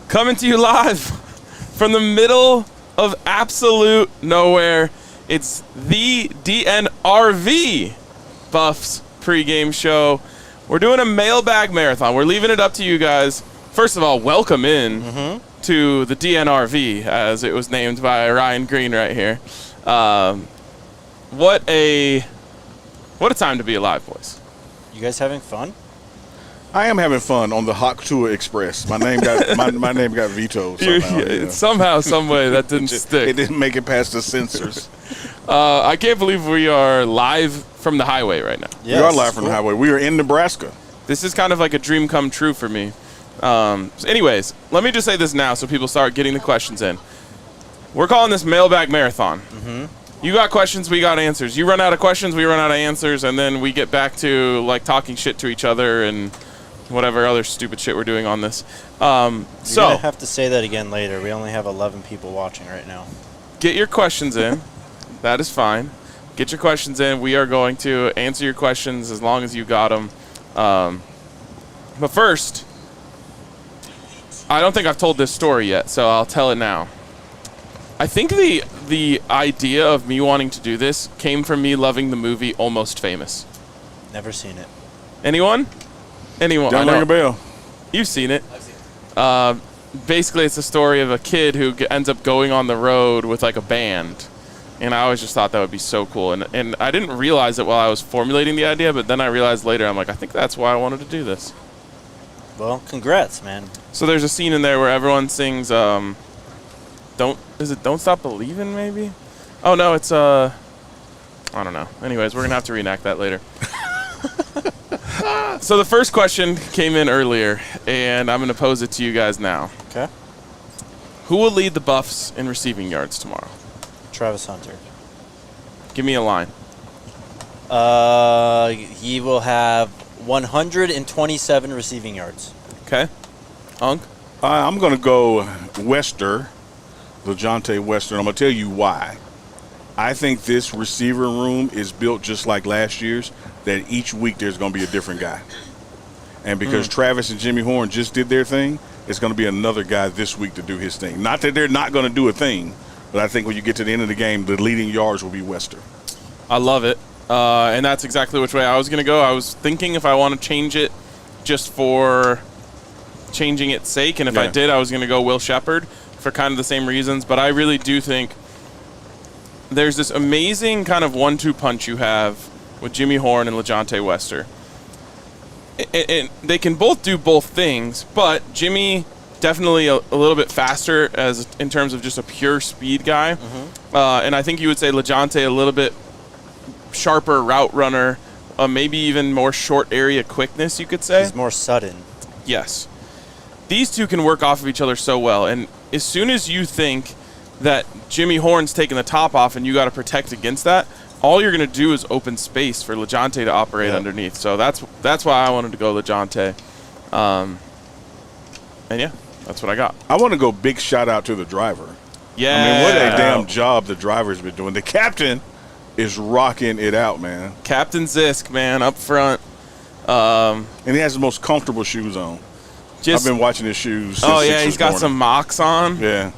Coming to you live from the middle of absolute nowhere. It's the DNRV Buffs pregame show. We're doing a mailbag marathon. We're leaving it up to you guys. First of all, welcome in to the DNRV, as it was named by Ryan Green right here. What a time to be alive, boys. You guys having fun? I am having fun on the Haktua Express. My name got my name got vetoed somehow. Somehow, some way, that didn't stick. It didn't make it past the censors. I can't believe we are live from the highway right now. Yes, we are live from the highway. We are in Nebraska. This is kind of like a dream come true for me. So anyways, let me just say this now so people start getting the questions in. We're calling this mailbag marathon. You got questions, we got answers. You run out of questions, we run out of answers, and then we get back to like talking shit to each other and whatever other stupid shit we're doing on this. You're gonna have to say that again later. We only have 11 people watching right now. Get your questions in. That is fine. Get your questions in. We are going to answer your questions as long as you got them. But first, I don't think I've told this story yet, so I'll tell it now. I think the idea of me wanting to do this came from me loving the movie Almost Famous. Never seen it. Anyone? Anyone? Don't ring a bell. You've seen it. I've seen it. Basically, it's a story of a kid who ends up going on the road with like a band. And I always just thought that would be so cool. And I didn't realize it while I was formulating the idea, but then I realized later, I'm like, I think that's why I wanted to do this. Well, congrats, man. So there's a scene in there where everyone sings, Don't Stop Believing, maybe? Oh, no, it's, I don't know. Anyways, we're going to have to reenact that later. So the first question came in earlier, and I'm going to pose it to you guys now. Okay. Who will lead the Buffs in receiving yards tomorrow? Travis Hunter. Give me a line. He will have 127 receiving yards. Okay. Unk? I'm going to go LeJohntay Wester. I'm going to tell you why. I think this receiver room is built just like last year's, that each week there's going to be a different guy. And because Travis and Jimmy Horn just did their thing, it's going to be another guy this week to do his thing. Not that they're not going to do a thing, but I think when you get to the end of the game, the leading yards will be Wester. I love it. And that's exactly which way I was going to go. I was thinking if I want to change it just for changing its sake. And if I did, I was going to go Will Shepherd for kind of the same reasons. But I really do think there's this amazing kind of 1-2 punch you have with Jimmy Horn and LeJohntay Wester. And they can both do both things, but Jimmy definitely a little bit faster as in terms of just a pure speed guy. And I think you would say LeJohntay a little bit sharper route runner, maybe even more short area quickness, you could say. He's more sudden. Yes. These two can work off of each other so well. And as soon as you think that Jimmy Horn's taking the top off and you got to protect against that, all you're going to do is open space for LeJohntay to operate underneath. So that's why I wanted to go LeJohntay. And yeah, that's what I got. I want to go big shout out to the driver. Yeah. I mean, what a damn job the driver's been doing. The captain is rocking it out, man. Captain Zisk, man, up front. And he has the most comfortable shoes on. I've been watching his shoes since he's got some mocks on. Yeah.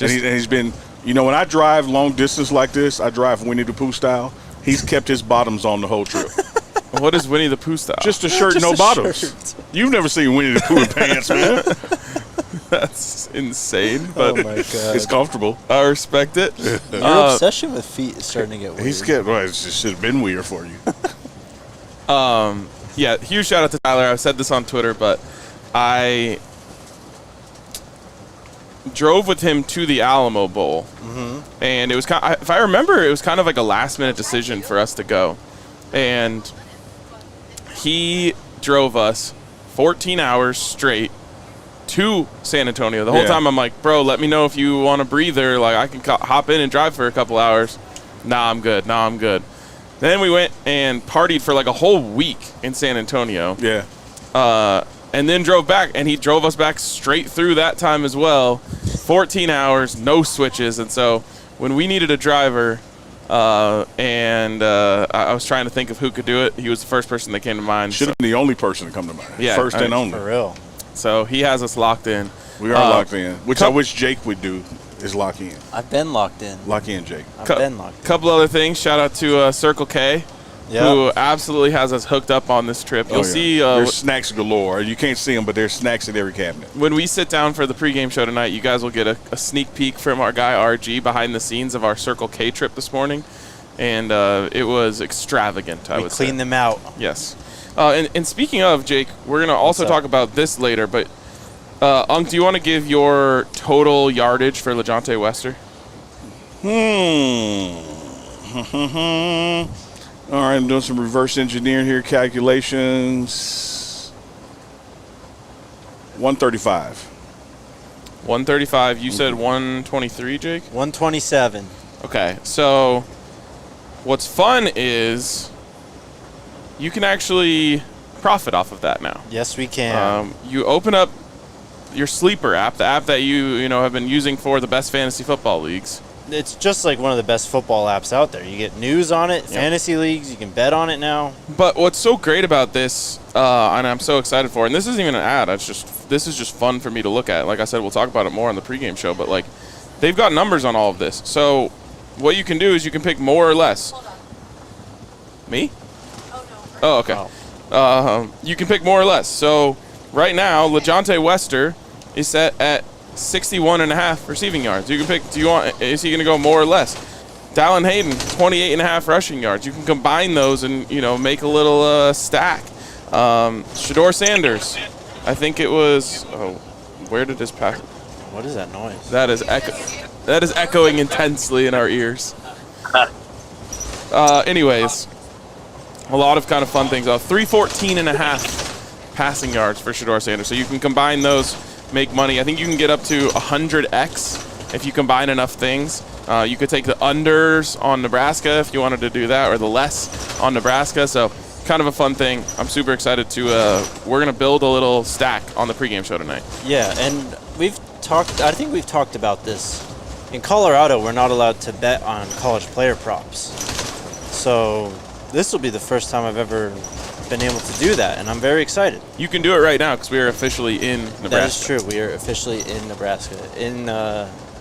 And he's been, when I drive long distance like this, I drive Winnie the Pooh style. He's kept his bottoms on the whole trip. What is Winnie the Pooh style? Just a shirt, no bottoms. Shirt. You've never seen Winnie the Pooh in pants, man. That's insane, but oh my God. It's comfortable. I respect it. Your obsession with feet is starting to get weird. It should have been weird for you. Yeah, huge shout out to Tyler. I've said this on Twitter, but I drove with him to the Alamo Bowl, and it was if I remember, it was kind of like a last-minute decision for us to go, and he drove us 14 hours straight to San Antonio. The whole time I'm like, bro, let me know if you want a breather. Like, I can hop in and drive for a couple hours. Nah, I'm good. Then we went and partied for like a whole week in San Antonio. Yeah. And then drove back, and he drove us back straight through that time as well. 14 hours, no switches. And so when we needed a driver, I was trying to think of who could do it, he was the first person that came to mind. Should have been the only person to come to mind. Yeah, First and only. For real. So he has us locked in. We are locked in, which I wish Jake would do, is lock in. I've been locked in. Lock in, Jake. I've been locked in. Couple other things. Shout out to Circle K, who absolutely has us hooked up on this trip. You'll see. There's snacks galore. You can't see them, but there's snacks in every cabinet. When we sit down for the pregame show tonight, you guys will get a sneak peek from our guy RG behind the scenes of our Circle K trip this morning. And it was extravagant, I would say. We cleaned them out. Yes. And speaking of, Jake, we're going to also talk about this later, but Unk, do you want to give your total yardage for LeJohntay Wester? All right, I'm doing some reverse engineering here, calculations. 135. 135. You said 123, Jake? 127. Okay, so what's fun is you can actually profit off of that now. Yes, we can. You open up your Sleeper app, the app that you have been using for the best fantasy football leagues. It's just like one of the best football apps out there. You get news on it, fantasy leagues, you can bet on it now. But what's so great about this, and I'm so excited for, and this isn't even an ad, this is just fun for me to look at. Like I said, we'll talk about it more on the pregame show, but like they've got numbers on all of this. So what you can do is you can pick more or less. Hold on. Me? Oh, no. Oh, okay. You can pick more or less. So right now, LeJohntay Wester is set at 61.5 receiving yards. You can pick, is he going to go more or less? Dallin Hayden, 28.5 rushing yards. You can combine those and, make a little stack. Shedeur Sanders, I think it was, where did this pass? What is that noise? That is echoing intensely in our ears. Anyways, a lot of kind of fun things. 314.5 passing yards for Shedeur Sanders. So you can combine those, make money. I think you can get up to 100x if you combine enough things. You could take the unders on Nebraska if you wanted to do that, or the less on Nebraska. So kind of a fun thing. I'm super excited to we're going to build a little stack on the pregame show tonight. Yeah, and I think we've talked about this. In Colorado, we're not allowed to bet on college player props. So this will be the first time I've ever been able to do that, and I'm very excited. You can do it right now because we are officially in Nebraska. That is true. We are officially in Nebraska, in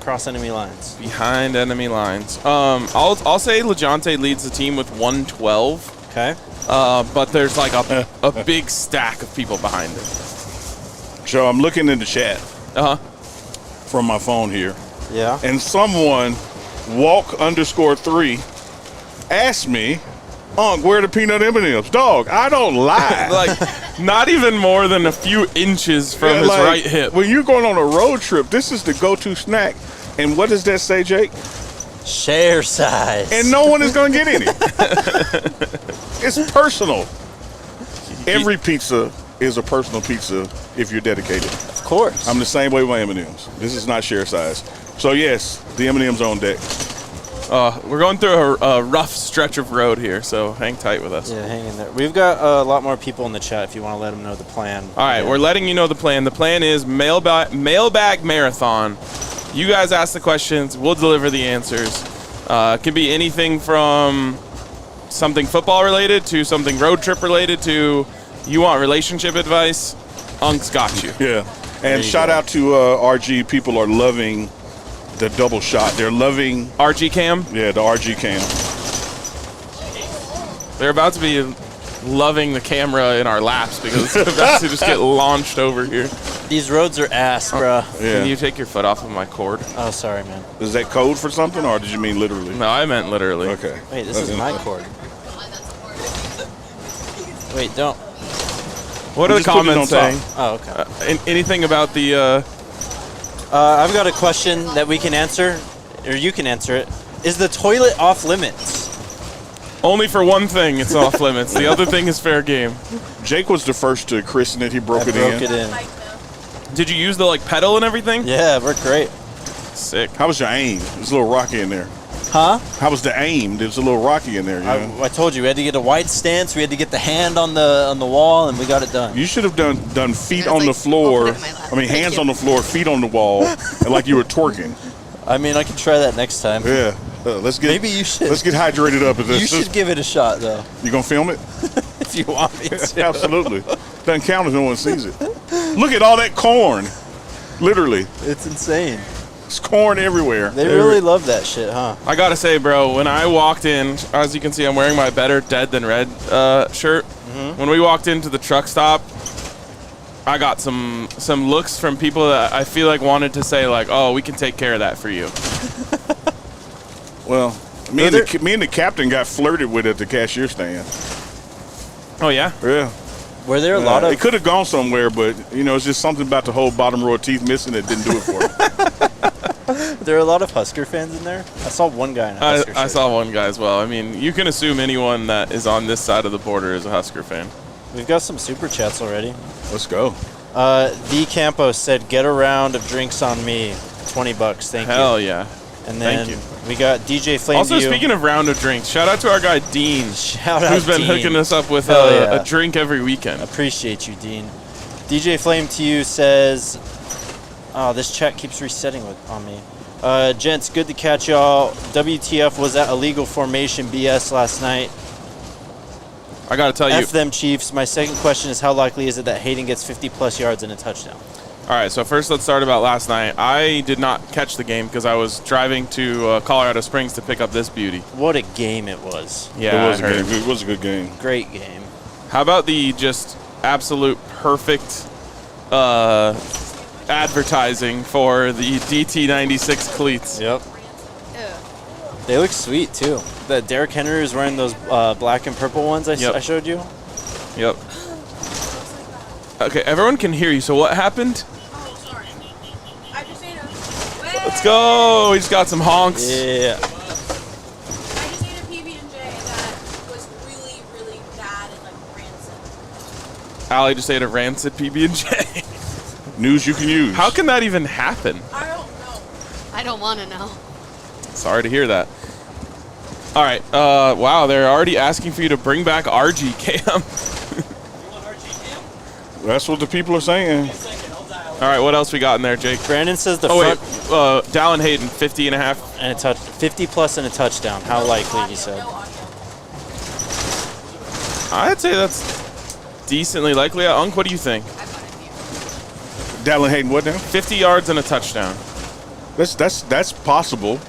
cross enemy lines. Behind enemy lines. I'll say LeJohntay leads the team with 112. Okay. But there's like a big stack of people behind him. So I'm looking in the chat from my phone here. Yeah. And someone, walk_3, asked me, where are the peanut M&Ms? Dog, I don't lie. Like, not even more than a few inches from his right hip. When you're going on a road trip, this is the go-to snack. And what does that say, Jake? Share size. And no one is going to get any. It's personal. Every pizza is a personal pizza if you're dedicated. Of course. I'm the same way with my M&Ms. This is not share size. So, yes, the M&M's on deck. We're going through a rough stretch of road here, so hang tight with us. Yeah, hang in there. We've got a lot more people in the chat if you want to let them know the plan. All right, we're letting you know the plan. The plan is mailbag marathon. You guys ask the questions. We'll deliver the answers. It can be anything from something football related to something road trip related to you want relationship advice. Unk's got you. Yeah. And shout out to RG. People are loving the double shot. They're loving RG cam? Yeah, the RG cam. They're about to be loving the camera in our laps because it's about to just get launched over here. These roads are ass, bro. Yeah. Can you take your foot off of my cord? Oh, sorry, man. Is that code for something, or did you mean literally? No, I meant literally. Okay. Wait, this is my cord. Wait, don't. What are the comments saying? Oh, okay. Anything about the... I've got a question that we can answer, or you can answer it. Is the toilet off limits? Only for one thing it's off limits. The other thing is fair game. Jake was the first to christen it. He broke it in. Did you use the pedal and everything? Yeah, it worked great. Sick. How was your aim? It was a little rocky in there. Huh? How was the aim? There was a little rocky in there. You know? I told you we had to get a wide stance. We had to get the hand on the wall, and we got it done. You should have done feet on the floor. I mean, hands on the floor, feet on the wall, and like you were twerking. I mean, I can try that next time. Yeah. Let's get. Maybe you should. Let's get hydrated up. You should give it a shot, though. You gonna film it? If you want me to. Absolutely. Doesn't count if no one sees it. Look at all that corn. Literally. It's insane. It's corn everywhere. They really love that shit, huh? I gotta say, bro, when I walked in, as you can see, I'm wearing my Better Dead Than Red shirt. When we walked into the truck stop, I got some looks from people that I feel like wanted to say, like, oh, we can take care of that for you. Well, me and the captain got flirted with at the cashier stand. Oh, yeah? Yeah. Were there a lot of... It could have gone somewhere, but, it's just something about the whole bottom row of teeth missing that didn't do it for me. There are a lot of Husker fans in there? I saw one guy in a Husker shirt. I saw one guy as well. I mean, you can assume anyone that is on this side of the border is a Husker fan. We've got some super chats already. Let's go. The Campo said, get a round of drinks on me. $20, thank you. Hell yeah. And then we got DJ Flameview. Also, speaking of round of drinks, shout out to our guy Dean, who's been hooking us up with a drink every weekend. Appreciate you, Dean. DJ Flame to you says, oh, this chat keeps resetting on me. Gents, good to catch y'all. WTF was that illegal formation BS last night? I got to tell you. F them Chiefs. My second question is, how likely is it that Hayden gets 50-plus yards and a touchdown? All right, so first let's start about last night. I did not catch the game because I was driving to Colorado Springs to pick up this beauty. What a game it was. Yeah, it was a game. It was a good game. Great game. How about the just absolute perfect advertising for the DT96 cleats? Yep. They look sweet, too. That Derrick Henry was wearing those black and purple ones I showed you. Yep. Okay, everyone can hear you. So what happened? Oh, sorry. I just ate Let's go. We just got some honks. Yeah. I just ate a PB&J that was really, really bad and like rancid. Allie just ate a rancid PB&J. News you can use. How can that even happen? I don't know. I don't want to know. Sorry to hear that. All right. Wow, they're already asking for you to bring back RG Cam. That's what the people are saying. All right, what else we got in there, Jake? Brandon says the front. Oh, wait. Dallin Hayden, 50 and a half. And a 50-plus and a touchdown. How likely, he said. I'd say that's decently likely. Unc, what do you think? Dallin Hayden, what now? 50 yards and a touchdown. That's possible.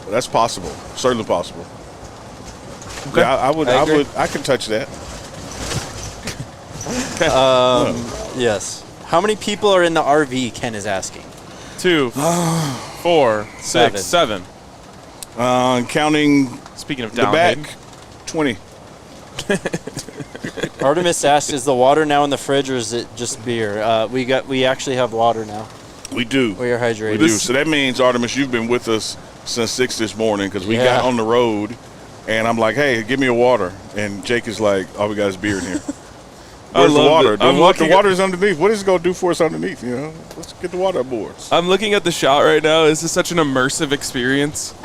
That's possible. Certainly possible. Okay. Yeah, I could touch that. Yes. How many people are in the RV, Ken is asking? 2, 4, 6, 7. Counting Speaking of the Dallin back, Hayden. 20. Artemis asked, is the water now in the fridge or is it just beer? We actually have water now. We do. We are hydrated. We do. So that means, Artemis, you've been with us since 6 this morning because we got on the road, and I'm like, hey, give me a water. And Jake is like, all we got is beer in here. Where's the water? The water's underneath. What is it going to do for us underneath? Let's get the water aboard. I'm looking at the shot right now. This is such an immersive experience.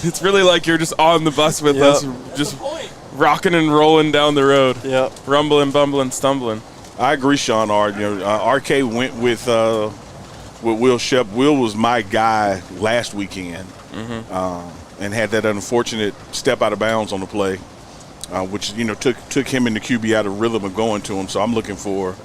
It's really like you're just on the bus with us, just rocking and rolling down the road. Yep. Rumbling, bumbling, stumbling. I agree, Sean R. RK went with Will Shep. Will was my guy last weekend, and had that unfortunate step out of bounds on the play. Which took him and the QB out of rhythm of going to him. So I'm looking for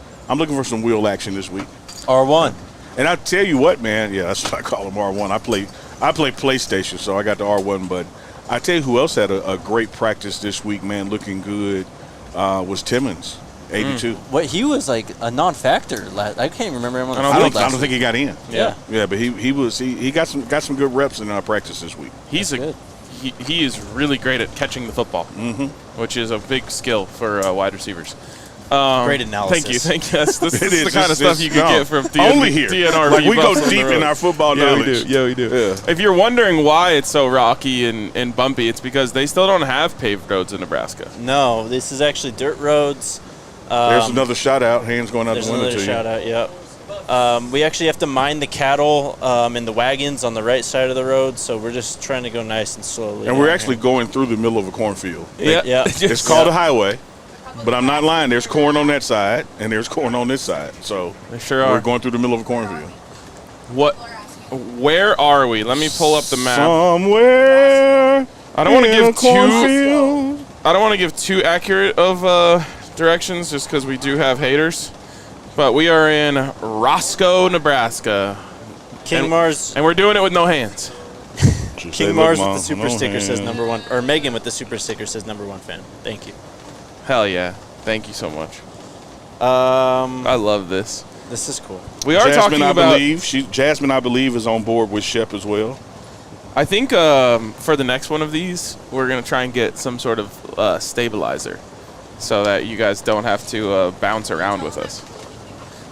some wheel action this week. R1. And I tell you what, man, that's what I call him, R1. I play PlayStation, so I got the R1. But I tell you who else had a great practice this week, man, looking good, was Timmons, 82. What, he was like a non-factor. I can't even remember him on the field I last don't think he got in. Yeah, but he got some good reps in our practice this week. He is really great at catching the football, which is a big skill for wide receivers. Great analysis. Thank you. This is the kind of stuff you can get from only here. DNR. Like we go deep in our football knowledge. We do. Yeah. If you're wondering why it's so rocky and bumpy, it's because they still don't have paved roads in Nebraska. No, this is actually dirt roads. There's another shout out. Hands going out the window to you. There's another shout out. Yep. We actually have to mind the cattle in the wagons on the right side of the road, so we're just trying to go nice and slowly. And we're actually going through the middle of a cornfield. Yeah. It's called a highway, but I'm not lying. There's corn on that side, and there's corn on this side. So we're going through the middle of a cornfield. Where are we? Let me pull up the map. Somewhere. I don't want to give too accurate of directions, just because we do have haters. But we are in Roscoe, Nebraska. King Mars. And we're doing it with no hands. King Mars with the super sticker says #1, or Megan with the super sticker says #1 fan. Thank you. Hell yeah. Thank you so much. I love this. This is cool. We are talking about... Jasmine, I believe, is on board with Shep as well. I think for the next one of these, we're going to try and get some sort of stabilizer so that you guys don't have to bounce around with us.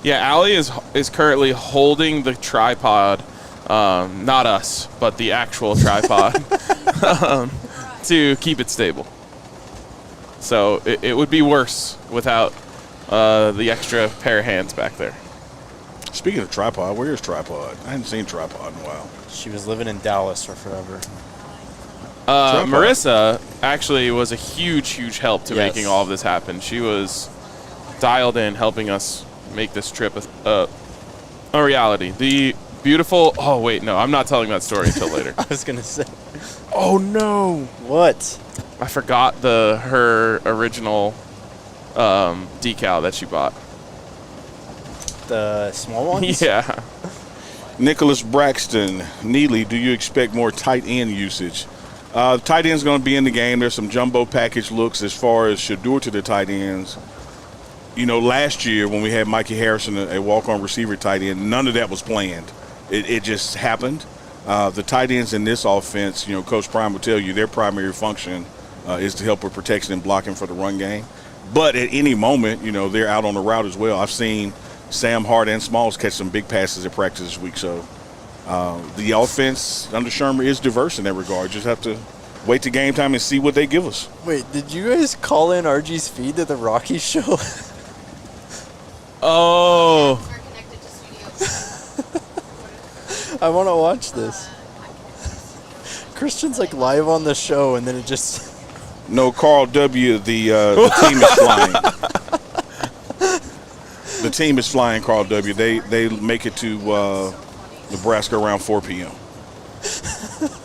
Yeah, Allie is currently holding the tripod, not us, but the actual tripod, to keep it stable. So it would be worse without the extra pair of hands back there. Speaking of tripod, where's tripod? I hadn't seen tripod in a while. She was living in Dallas for forever. Marissa actually was a huge help to making all of this happen. She was dialed in, helping us make this trip a reality. The beautiful... Oh, wait, no. I'm not telling that story until later. I was going to say. Oh, no. What? I forgot her original decal that she bought. The small ones? Yeah. Nicholas Braxton, Neely, do you expect more tight end usage? Tight end's going to be in the game. There's some jumbo package looks as far as Shedeur to the tight ends. You know, last year when we had Mikey Harrison, a walk-on receiver tight end, none of that was planned. It just happened. The tight ends in this offense, you know, Coach Prime will tell you their primary function is to help with protection and blocking for the run game. But at any moment, you know, they're out on the route as well. I've seen Sam Hart and Smalls catch some big passes at practice this week. So the offense under Shermer is diverse in that regard. Just have to wait to game time and see what they give us. Wait, did you guys call in RG's feed to the Rockies show? Oh. We're connected to Studio. I want to watch this. Christian's like live on the show, and then it just... No, Carl W., the team is flying. The team is flying, Carl W. They make it to Nebraska around 4 p.m.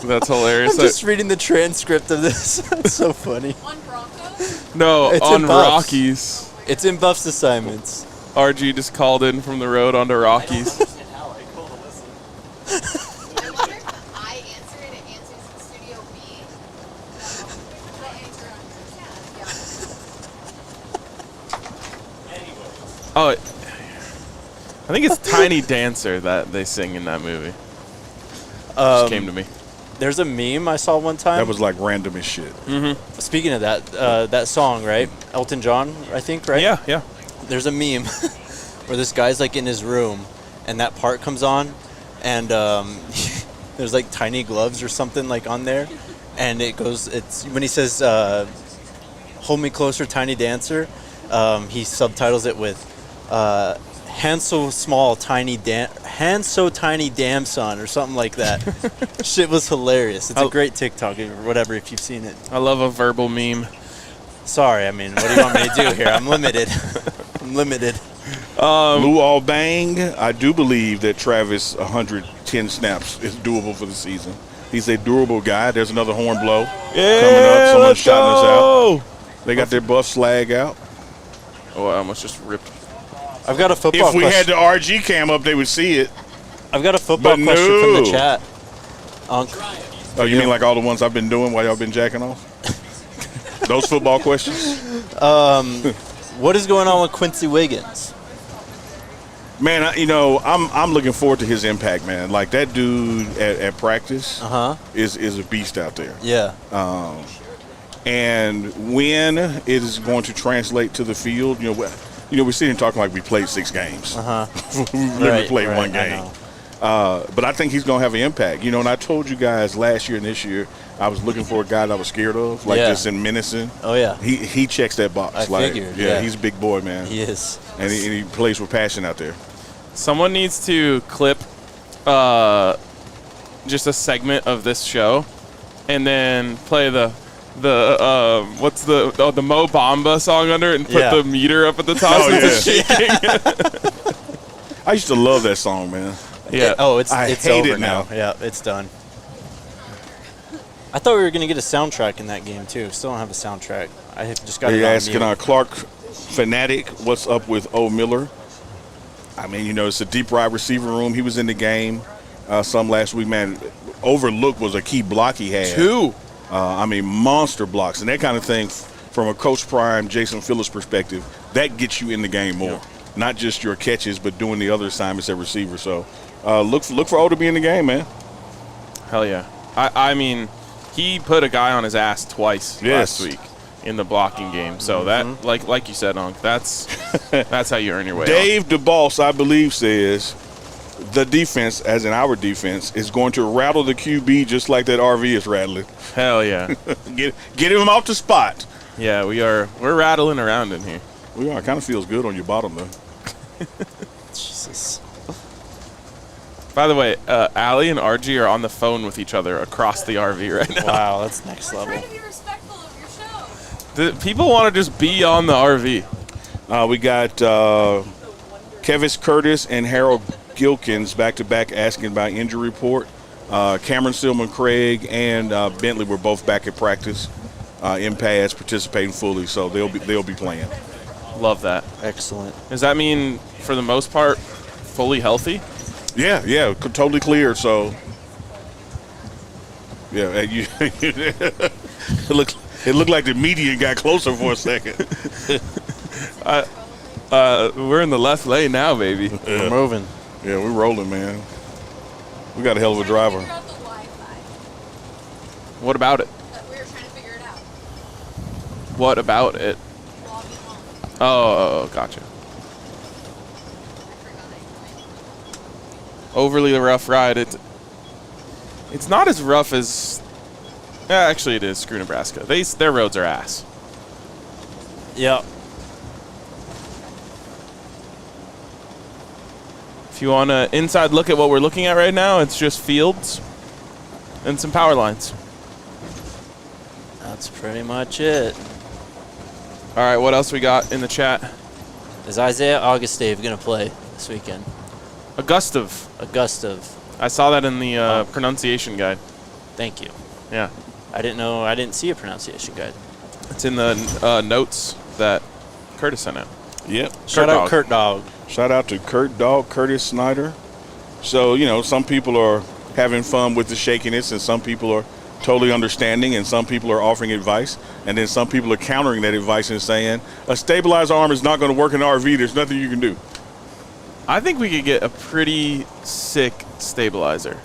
That's hilarious. I'm just reading the transcript of this. That's so funny. On Broncos? No, It's on in Buffs. Rockies. It's in Buffs assignments. RG just called in from the road onto Rockies. I wonder if I answer it, it answers in Studio B. We'll answer on Oh, I think it's Tiny Dancer that they sing in that movie. Just came to me. There's a meme I saw one time. That was like random as shit. Speaking of that, that song, right? Elton John, I think, right? Yeah. There's a meme where this guy's like in his room, and that part comes on, and there's like tiny gloves or something like on there, and it's when he says, "Hold me closer, tiny dancer," he subtitles it with, "Hand so small, hand so tiny, damn son," or something like that. Shit was hilarious. It's a great TikTok or whatever if you've seen it. I love a verbal meme. Sorry, I mean, what do you want me to do here? I'm limited. Lou Albang, I do believe that Travis 110 snaps is doable for the season. He's a durable guy. There's another horn blow coming up. Someone's shouting us out. They got their buff slag out. Oh, I almost just ripped. I've got a football If we question. had the RG cam up, they would see it. I've got a football But question from no. the chat. Unc, Oh, you mean like all the ones I've been doing while y'all been jacking off? Those football questions? what is going on with Quincy Wiggins? Man, I'm looking forward to his impact, man. Like that dude at practice is a beast out there. Yeah. And when it is going to translate to the field, we're sitting talking like we played 6 games. We literally played one game. But I think he's going to have an impact. And I told you guys last year and this year, I was looking for a guy that I was scared of, like just in menacing. Oh, yeah. He checks that box. I figured, yeah, he's a big boy, man. He is. And he plays with passion out there. Someone needs to clip just a segment of this show and then play the what's the Mo Bamba song under it and put the meter up at the top so it's shaking. I used to love that song, man. Yeah. It's hate over it now. Yeah, it's done. I thought we were going to get a soundtrack in that game, too. Still don't have a soundtrack. I just got it on asking mute. Clark Fanatic, what's up with O. Miller? I mean, you know, it's a deep wide receiver room. He was in the game some last week, man. Overlook was a key block he had. 2. I mean, monster blocks. And that kind of thing, from a Coach Prime, Jason Phillips perspective, that gets you in the game more. Yeah. Not just your catches, but doing the other assignments at receiver. So look for O to be in the game, man. Hell yeah. I mean, he put a guy on his ass twice last week in the blocking game. So that, like you said, Unc, that's how you earn your way. Dave DeBoss, I believe, says the defense, as in our defense, is going to rattle the QB just like that RV is rattling. Hell yeah. Get him off the spot. Yeah, we're rattling around in here. We are. It kind of feels good on your bottom, though. Jesus. By the way, Allie and RG are on the phone with each other across the RV right now. Wow, that's next level. We're trying to be respectful of your show. People want to just be on the RV. We got Kevis Curtis and Harold Gilkins back-to-back asking about injury report. Cameron Stillman Craig and Bentley were both back at practice in pads, participating fully, so they'll be playing. Love that. Excellent. Does that mean, for the most part, fully healthy? Yeah, totally clear. So, yeah, it looked like the median got closer for a second. We're in the left lane now, baby. Yeah. We're moving. Yeah, we're rolling, man. We got a hell of a driver. Figure out the Wi-Fi. What about it? We were trying to figure it out. What about it? Logging on. Oh, gotcha. I forgot. Overly rough ride. It's not as rough as. Actually, it is. Screw Nebraska. Their roads are ass. Yep. If you want an inside look at what we're looking at right now, it's just fields and some power lines. That's pretty much it. All right, what else we got in the chat? Is Isaiah Augustave going to play this weekend? Augustave. I saw that in the pronunciation guide. Thank you. Yeah. I didn't see a pronunciation guide. It's in the notes that Curtis sent out. Yep. Shout out Kurt Dog. Shout out to Kurt Dog, Curtis Snyder. So, you know, some people are having fun with the shakiness, and some people are totally understanding, and some people are offering advice, and then some people are countering that advice and saying, a stabilized arm is not going to work in an RV. There's nothing you can do. I think we could get a pretty sick stabilizer.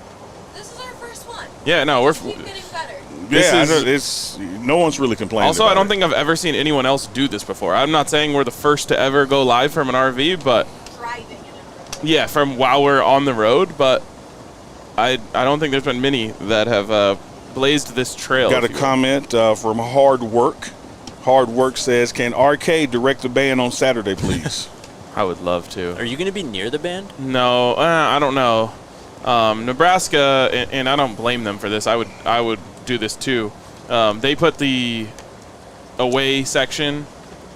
This is our first one. Yeah, no, we're Keep getting better. It's no one's really complaining. Also, about I don't think I've ever seen anyone else do this before. I'm not saying we're the first to ever go live from an RV, but Driving in it. yeah, from while we're on the road. But I don't think there's been many that have blazed this trail. Got a comment from Hard Work. Hard Work says, "Can RK direct the band on Saturday, please?" I would love to. Are you going to be near the band? No, I don't know. Nebraska, and I don't blame them for this. I would do this too. They put the away section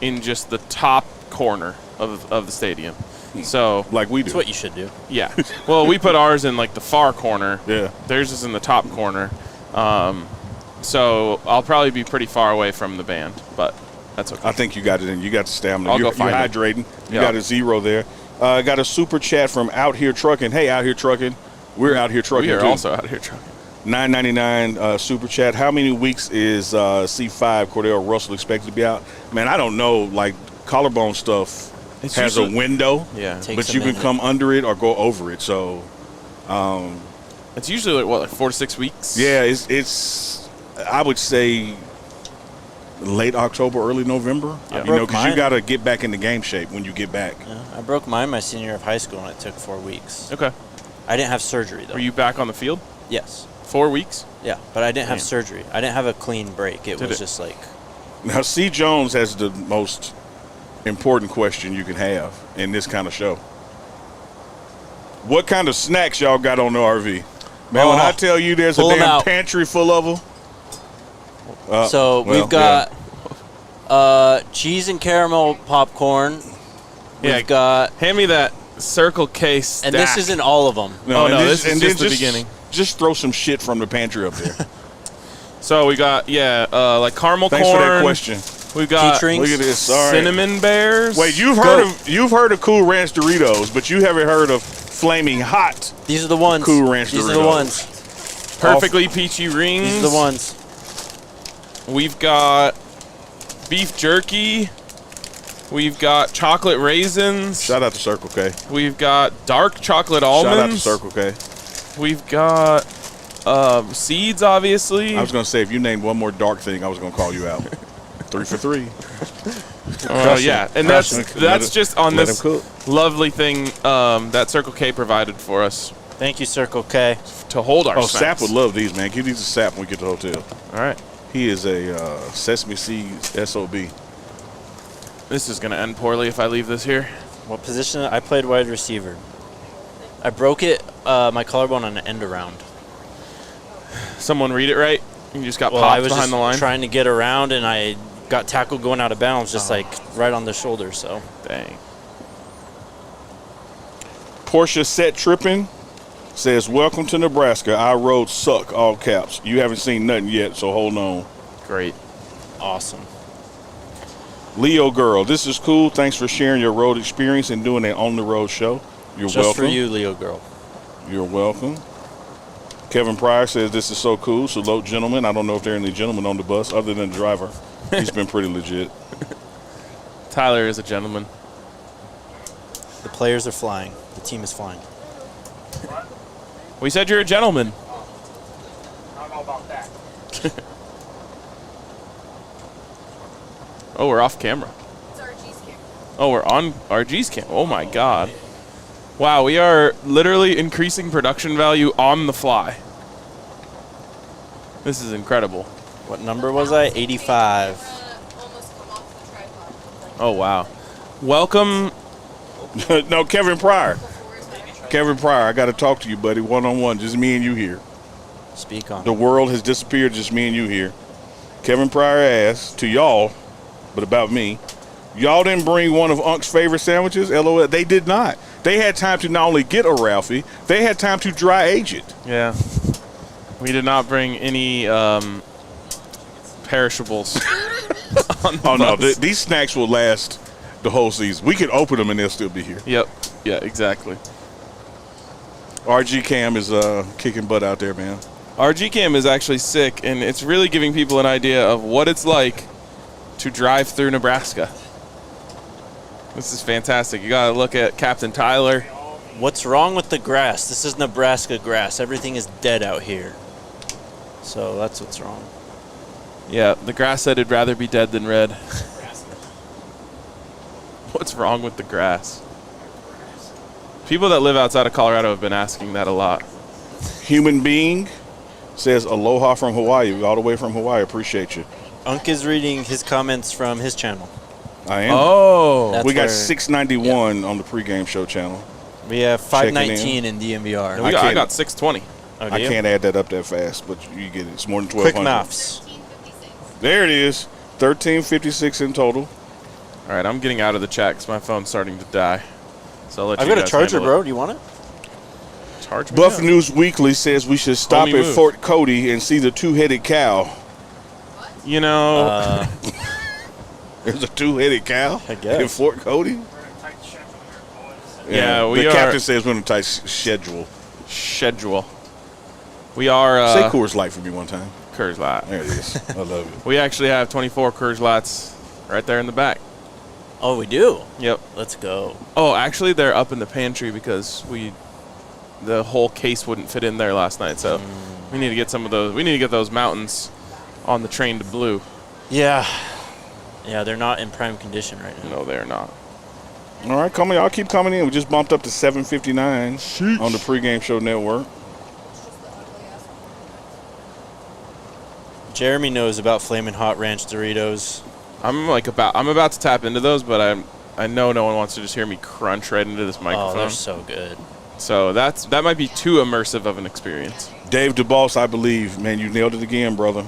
in just the top corner of the stadium. So like we do. That's what you should do. Yeah. Well, we put ours in like the far corner. Yeah. Theirs is in the top corner. So I'll probably be pretty far away from the band, but that's okay. I think you got it in. You got the stamina. I'll You're go find it. hydrating. You got a 0 there. Got a super chat from Out Here Trucking. Hey, Out Here Trucking. We're out here trucking. We are too. also out here trucking. $9.99 super chat. How many weeks is C5 Cordell Russell expected to be out? Man, I don't know. Like, collarbone stuff has a window. Yeah. But you can come under it or go over it. So, it's usually like 4 to 6 weeks. yeah, it's I would say late October, early November. Yeah. You know, because you got to get back into game shape when you get back. Yeah, I broke mine my senior year of high school, and it took 4 weeks. Okay. I didn't have surgery, though. Were you back on the field? Yes. 4 weeks? Yeah, but I didn't have Damn. surgery. I didn't have a clean break. It Did was it? just like... Now, C. Jones has the most important question you can have in this kind of show. What kind of snacks y'all got on the RV? Man, when I tell you there's a pull 'em damn out. pantry full of them. We've got cheese and caramel popcorn. Yeah. We've got... Hand me that Circle K stack. And this isn't all of them. Oh, and no, this is just the beginning. Just throw some shit from the pantry up there. So we got, like caramel Thanks corn. for that question. We've got Peach rings. Look at this. All right. cinnamon bears. Wait, you've heard of Cool Ranch Doritos, but you haven't heard of Flaming Hot These are the ones. Cool Ranch Doritos. These are the ones. perfectly peachy rings. These are the ones. We've got beef jerky. We've got chocolate raisins. Shout out to Circle K. We've got dark chocolate Shout out to almonds. Circle K. We've got seeds, obviously. I was going to say, if you named one more dark thing, I was going to call you out. 3 for 3. Yeah, and that's just on this lovely thing that Circle K provided for us Thank you, Circle K. to hold our Oh, snacks. Sap would love these, man. Give these to Sap when we get to the hotel. All right. He is a sesame seeds SOB. This is going to end poorly if I leave this here. What position? I played wide receiver. I broke it, my collarbone on an end around. Someone read it right? You just got Well, I popped was behind just the line? trying to get around, and I got tackled going out of bounds, just like right on the shoulder. So Dang. Portia Set Trippin' says, welcome to Nebraska. Our roads suck, all caps. You haven't seen nothing yet, so hold on. Great. awesome. Leo Girl, this is cool. Thanks for sharing your road experience and doing an on-the-road show. You're Just welcome. for you, Leo girl. You're welcome. Kevin Pryor says, this is so cool. Salute, gentlemen. I don't know if there are any gentlemen on the bus other than the driver. He's been pretty legit. Tyler is a gentleman. The players are flying. The team is flying. We said you're a gentleman. I don't know about that. Oh, we're off camera. It's RG's camera. Oh, we're on RG's camera. Oh, my God. Wow, we are literally increasing production value on the fly. This is incredible. What number was I? 85. Almost come off the tripod. Oh, wow. Welcome. No, Kevin Pryor. Before his head. Kevin Pryor, I got to talk to you, buddy, one-on-one. Just me and you here. Speak on. The world has disappeared, just me and you here. Kevin Pryor asked to y'all, but about me, y'all didn't bring one of Unc's favorite sandwiches? LOL. They did not. They had time to not only get a Ralphie, they had time to dry age it. Yeah. We did not bring any perishables. on the Oh, no, bus. these snacks will last the whole season. We can open them and they'll still be here. Yep. Yeah, exactly. RG Cam is kicking butt out there, man. RG Cam is actually sick, and it's really giving people an idea of what it's like to drive through Nebraska. This is fantastic. You got to look at Captain Tyler. What's wrong with the grass? This is Nebraska grass. Everything is dead out here. So that's what's wrong. Yeah, the grass said it'd rather be dead than red. What's wrong with the grass? People that live outside of Colorado have been asking that a lot. Human Being says, aloha from Hawaii, all the way from Hawaii. Appreciate you. Unc is reading his comments from his channel. I am. Oh. That's we got where- 691 on the pregame show channel. We have Checking 519 in DNVR. I can't- got 620. Oh, do I you? can't add that up that fast, but you get it. It's more than Quick 1,200. maths. 1356. There it is. 1356 in total. All right, I'm getting out of the chat because my phone's starting to die. So I'll let I've you got a guys charger, handle bro. Do you want it? it. Charge me Buff up. News Weekly says we should stop Homie at move. Fort Cody and see the two-headed cow. You know, There's a two-headed cow I guess. in Fort Cody? We're in a tight schedule here, boys. Yeah, we the are- captain says we're on a tight schedule. schedule. We are Say Coors Light for me one time. Coors Light. There it is. I love it. We actually have 24 Coors Lights right there in the back. Oh, we do? Yep. Let's go. Oh, actually, they're up in the pantry because the whole case wouldn't fit in there last night. So we need to get some of those. We need to get those mountains on the train to Blue. Yeah. Yeah, they're not in prime condition right now. No, they're not. All right, y'all keep coming in. We just bumped up to 7:59 on the pregame show network. Jeremy knows about Flamin' Hot Ranch Doritos. I'm about to tap into those, but I know no one wants to just hear me crunch right into this Oh, microphone. they're so good. So that might be too immersive of an experience. Dave DeBoss, I believe, man, you nailed it again, brother.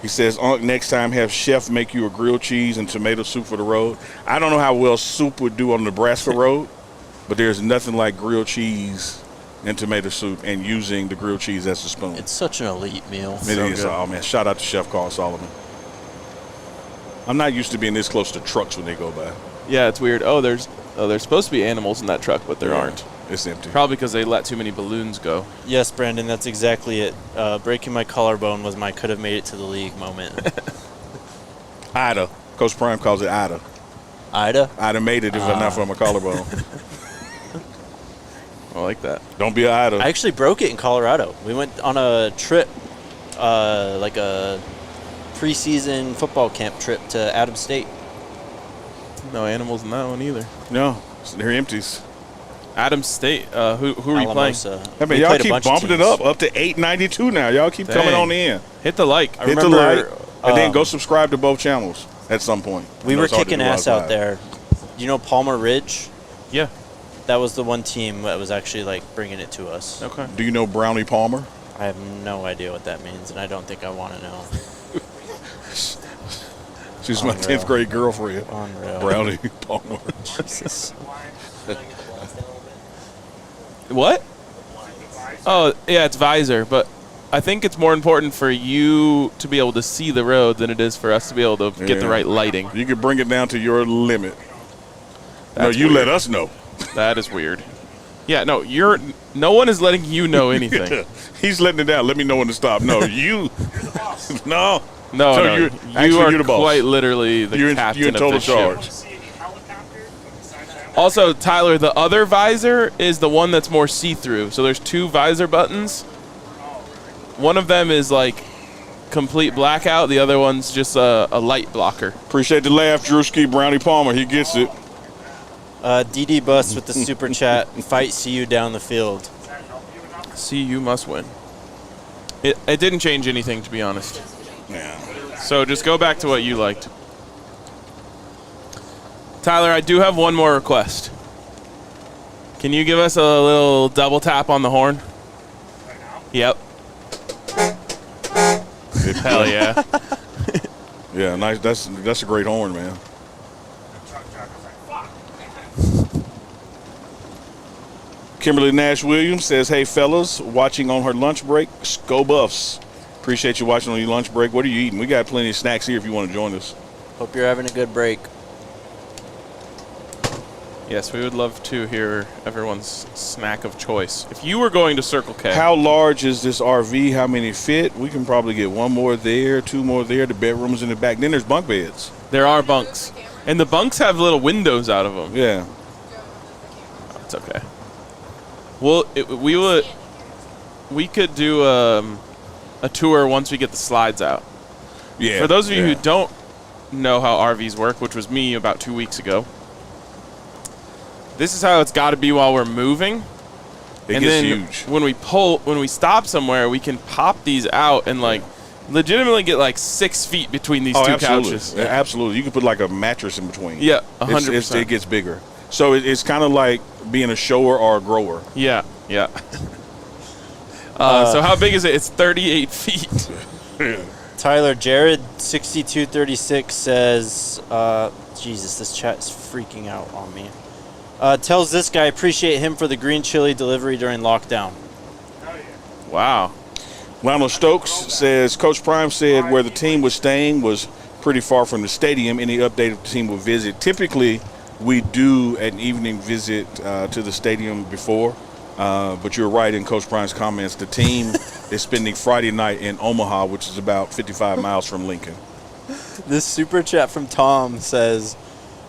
He says, Unc, next time have Chef make you a grilled cheese and tomato soup for the road. I don't know how well soup would do on the Nebraska road, but there's nothing like grilled cheese and tomato soup and using the grilled cheese as a spoon. It's such an elite meal. It so is. good. Oh, man, shout out to Chef Carl Solomon. I'm not used to being this close to trucks when they go by. Yeah, it's weird. There's supposed to be animals in that truck, but there aren't. It's empty. Probably because they let too many balloons go. Yes, Brandon, that's exactly it. Breaking my collarbone was my could have made it to the league moment. Ida. Coach Prime calls it Ida. Ida? I'd have made it if not for my collarbone. I like that. Don't be an Ida. I actually broke it in Colorado. We went on a trip, like a preseason football camp trip to Adams State. No animals in that one either. No, they're empties. Adams State. Who are you playing? Alamosa. I mean, We y'all played a keep bunch of bumping it teams. up to 892 now. Y'all keep coming Dang. on in. Hit the like. I Hit the remember, like, and then go subscribe to both channels at some point. We I know were it's hard to kicking do while ass it's out live. there. You know Palmer Ridge? Yeah. That was the one team that was actually like bringing it to us. Okay. Do you know Brownie Palmer? I have no idea what that means, and I don't think I want to know. She's my Unreal. 10th grade girlfriend. Unreal. Brownie Palmer. Jesus. What? Oh, yeah, it's visor, but I think it's more important for you to be able to see the road than it is for us to be able to get the Yeah. right lighting. You can bring it down to your limit. That's no, you weird. let us know. That is weird. Yeah, no, no one is letting you know anything. He's letting it down. Let me know when to stop. No, you. No. No, So no, you're- you actually, are you're the boss. quite literally the You're in captain total of this charge. ship. See any helicopter besides that? Also, Tyler, the other visor is the one that's more see-through. So there's two visor buttons. One of them is like complete blackout. The other one's just a light blocker. Appreciate the laugh, Drewski. Brownie Palmer. He gets it. DD Bus with the super chat. Fight, see you down the field. See, you must win. It didn't change anything, to be honest. Yeah. So just go back to what you liked. Tyler, I do have one more request. Can you give us a little double tap on the horn? Yep. Hell yeah. Yeah, nice. That's a great horn, man. Kimberly Nash Williams says, "Hey fellas, watching on her lunch break. Go Buffs. Appreciate you watching on your lunch break. What are you eating? We got plenty of snacks here if you want to join us." Hope you're having a good break. Yes, we would love to hear everyone's snack of choice. If you were going to Circle K, How large is this RV? How many fit? We can probably get one more there, two more there. The bedroom's in the back. Then there's bunk beds. there are bunks. And the bunks have little windows out of them. Yeah. It's okay. Well, we could do a tour once we get the slides out. Yeah. For those of you yeah. who don't know how RVs work, which was me about 2 weeks ago, this is how it's got to be while we're moving. It and gets then huge. when we stop somewhere, we can pop these out and like legitimately get like 6 feet between these two absolutely. couches. Yeah, absolutely. You can put like a mattress in between. Yeah, It's- 100%. It gets bigger. So it's kind of like being a shower or a grower. Yeah, yeah. So how big is it? It's 38 feet. Tyler, Jared 6236 says, Jesus, this chat is freaking out on me. Tells this guy, appreciate him for the green chili delivery during lockdown. Wow. Lionel Stokes says, Coach Prime said where the team was staying was pretty far from the stadium. Any update if the team will visit? Typically, we do an evening visit to the stadium before. But you're right in Coach Prime's comments. The team is spending Friday night in Omaha, which is about 55 miles from Lincoln. This super chat from Tom says,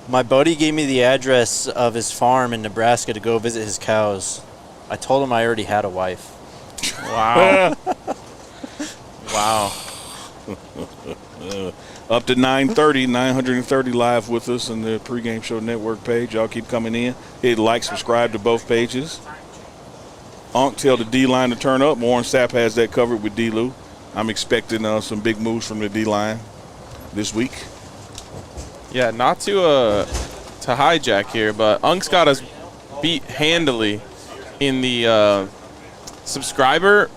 my buddy gave me the address of his farm in Nebraska to go visit his cows. I told him I already had a wife. Wow. Wow. Up to 930 live with us on the Pregame Show Network page. Y'all keep coming in. Hit like, subscribe to both pages. Unc, tell the D-line to turn up. Warren Sapp has that covered with D-Lou. I'm expecting some big moves from the D-line this week. Yeah, not to hijack here, but Unk's got us beat handily in the subscriber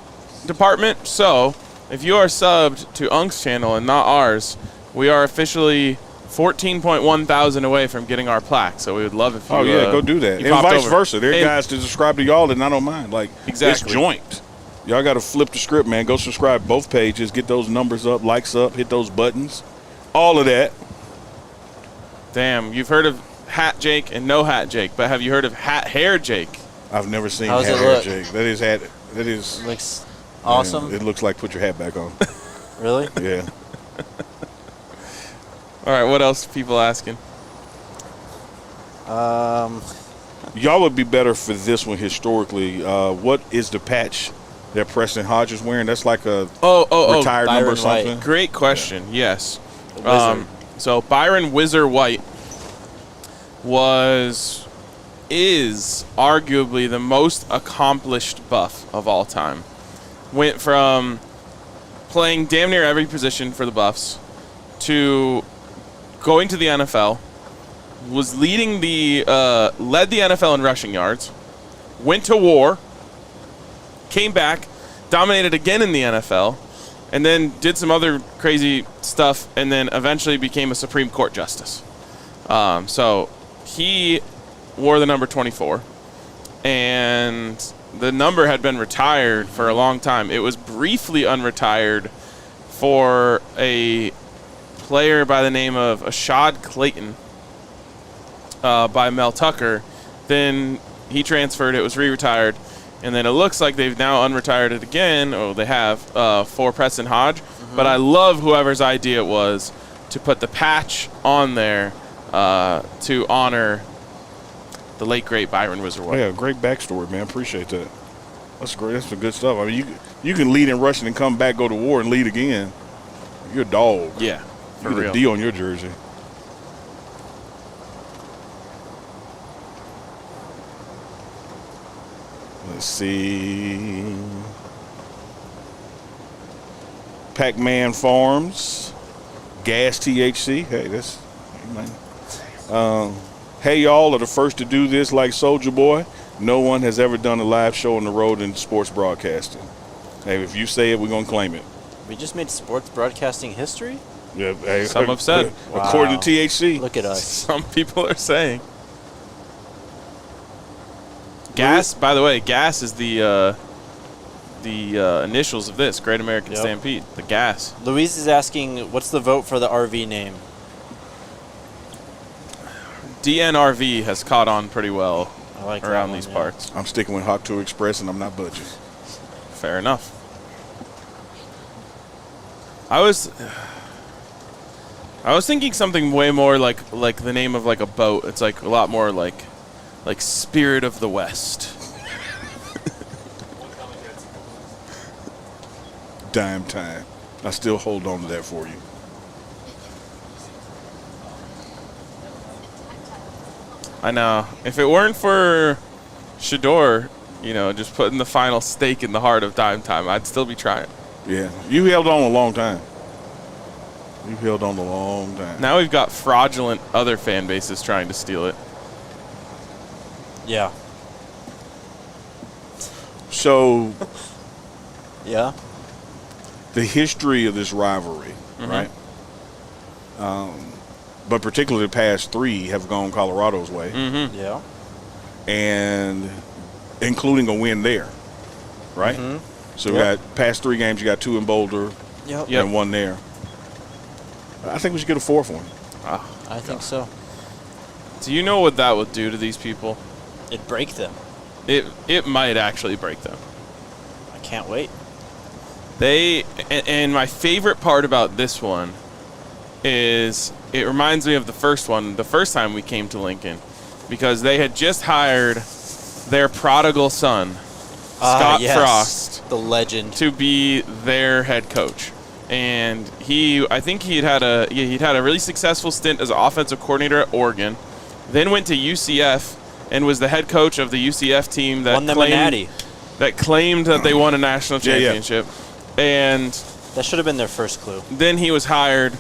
department. So if you are subbed to Unk's channel and not ours, we are officially 14.1 thousand away from getting our plaque. So we would love if you go do that. you And popped vice over. versa. There are And- guys to subscribe to y'all that I don't mind. Like, Exactly. it's joint. Y'all got to flip the script, man. Go subscribe both pages. Get those numbers up, likes up, hit those buttons. All of that. Damn, you've heard of Hat Jake and No Hat Jake, but have you heard of Hat Hair Jake? I've never seen How's hat it hair, look? Jake. That is Looks awesome. Man, it looks like put your hat back on. Really? Yeah. All right, what else are people asking? Y'all would be better for this one historically. What is the patch that Preston Hodge is wearing? That's like a retired number or Byron something. White. Great question. Yes. Wizard. So Byron Whizzer White is arguably the most accomplished buff of all time. Went from playing damn near every position for the Buffs to going to the NFL. Was led the NFL in rushing yards. Went to war. Came back, dominated again in the NFL, and then did some other crazy stuff, and then eventually became a Supreme Court justice. So he wore the number 24, and the number had been retired for a long time. It was briefly unretired for a player by the name of Ashad Clayton by Mel Tucker. Then he transferred. It was re-retired. And then it looks like they've now unretired it again. Oh, they have for Preston Hodge. Mm-hmm. But I love whoever's idea it was to put the patch on there to honor the late great Byron Whizzer White. Oh, yeah, great backstory, man. Appreciate that. That's great. That's some good stuff. I mean, you can lead in rushing and come back, go to war, and lead again. You're a dog. Yeah, for You get real. a D on your jersey. Let's see. Pac-Man Farms, Gas THC. Hey, that's. Hey, y'all are the first to do this like Soulja Boy. No one has ever done a live show on the road in sports broadcasting. Hey, if you say it, we're going to claim it. We just made sports broadcasting history? Yeah, hey, Some have said. According to THC. Look at us. Some people are saying. Gas, by the way, Gas is the initials of this, Great American Yep. Stampede. The Gas. Louise is asking, what's the vote for the RV name? DNRV has caught on pretty well I like that around one, these yeah. parts. I'm sticking with Hawk Tour Express, and I'm not budging. Fair enough. I was thinking something way more like the name of like a boat. It's like a lot more like Spirit of the West. Dime time. I still hold on to that for you. I know. If it weren't for Shador, just putting the final stake in the heart of Dime Time, I'd still be trying. Yeah, you held on a long time. You held on a long time. Now we've got fraudulent other fan bases trying to steal it. Yeah. So Yeah? the history of this rivalry, right? But particularly the past three have gone Colorado's way, Yeah. and including a win there, right? So we got past three games. You got two in Boulder Yep. Yep. and one there. I think we should get a fourth one. I think so. Do you know what that would do to these people? It'd break them. It might actually break them. I can't wait. And my favorite part about this one is it reminds me of the first one, the first time we came to Lincoln, because they had just hired their prodigal son, Scott Yes. Frost, The legend. to be their head coach. And I think he'd had a really successful stint as an offensive coordinator at Oregon, then went to UCF and was the head coach of the UCF team that Won them a natty. claimed that they won a national championship. And That should have been their first clue. then he was hired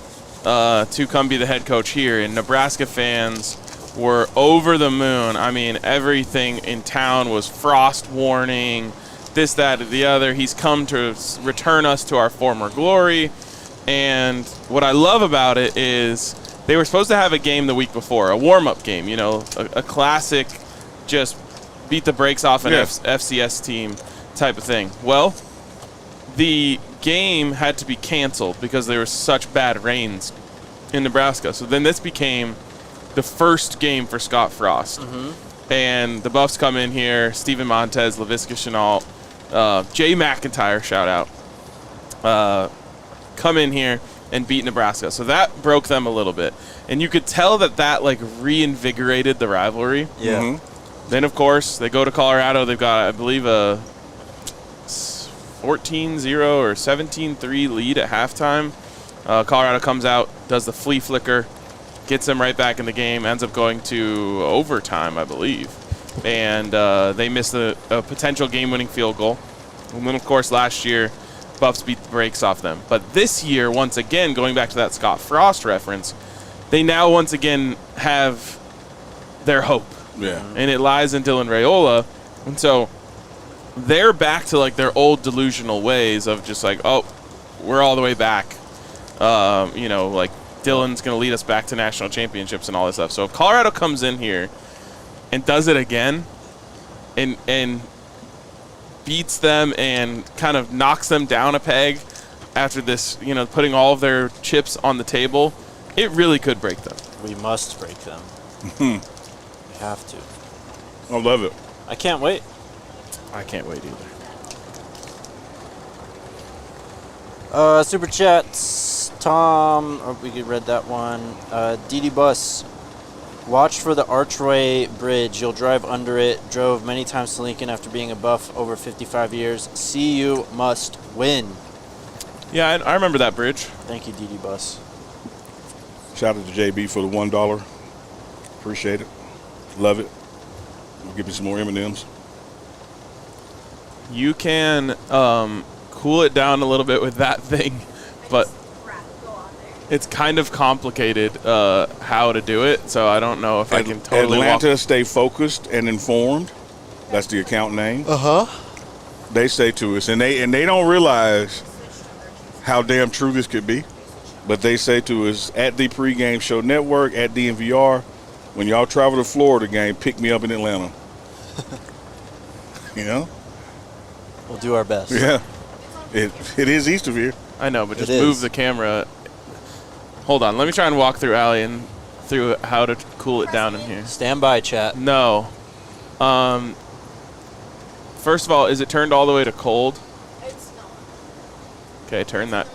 to come be the head coach here, and Nebraska fans were over the moon. I mean, everything in town was Frost warning, this, that, or the other. He's come to return us to our former glory. And what I love about it is they were supposed to have a game the week before, a warm-up game, a classic just beat the brakes off an FCS team type of thing. Well, the game had to be canceled because there was such bad rains in Nebraska. So then this became the first game for Scott Frost. And the Buffs come in here, Steven Montez, LaVisca Chenault, Jay McIntyre, shout out, come in here and beat Nebraska. So that broke them a little bit. And you could tell that like reinvigorated the rivalry. Yeah. Then, of course, they go to Colorado. They've got, I believe, a 14-0 or 17-3 lead at halftime. Colorado comes out, does the flea flicker, gets them right back in the game, ends up going to overtime, I believe. And they miss a potential game-winning field goal. And then, of course, last year, Buffs beat the brakes off them. But this year, once again, going back to that Scott Frost reference, they now once again have their hope. Yeah. And it lies in Dylan Raiola. And so they're back to like their old delusional ways of just like, oh, we're all the way back. Like Dylan's going to lead us back to national championships and all this stuff. So if Colorado comes in here and does it again and beats them and kind of knocks them down a peg after this, putting all of their chips on the table, it really could break them. We must break them. We have to. I love it. I can't wait. I can't wait either. Super chats. Tom, we could read that one. DD Bus. Watch for the Archway Bridge. You'll drive under it. Drove many times to Lincoln after being a Buff over 55 years. CU must win. Yeah, I remember that bridge. Thank you, DD Bus. Shout out to JB for the $1. Appreciate it. Love it. We'll give me some more M&Ms. You can cool it down a little bit with that thing, but it's kind of complicated how to do it, so I don't know if I can totally Atlanta, stay focused and informed. That's the account name. They say to us, and they don't realize how damn true this could be, but they say to us at the Pregame Show Network, at DNVR, when y'all travel to Florida game, pick me up in Atlanta. We'll do our best. Yeah. It is east of here. I know, but just It move is. the camera. Hold on, let me try and walk through Allie and through how to cool it down in here. Stand by, chat. No. First of all, is it turned all the way to cold? It's not. Okay, turn that.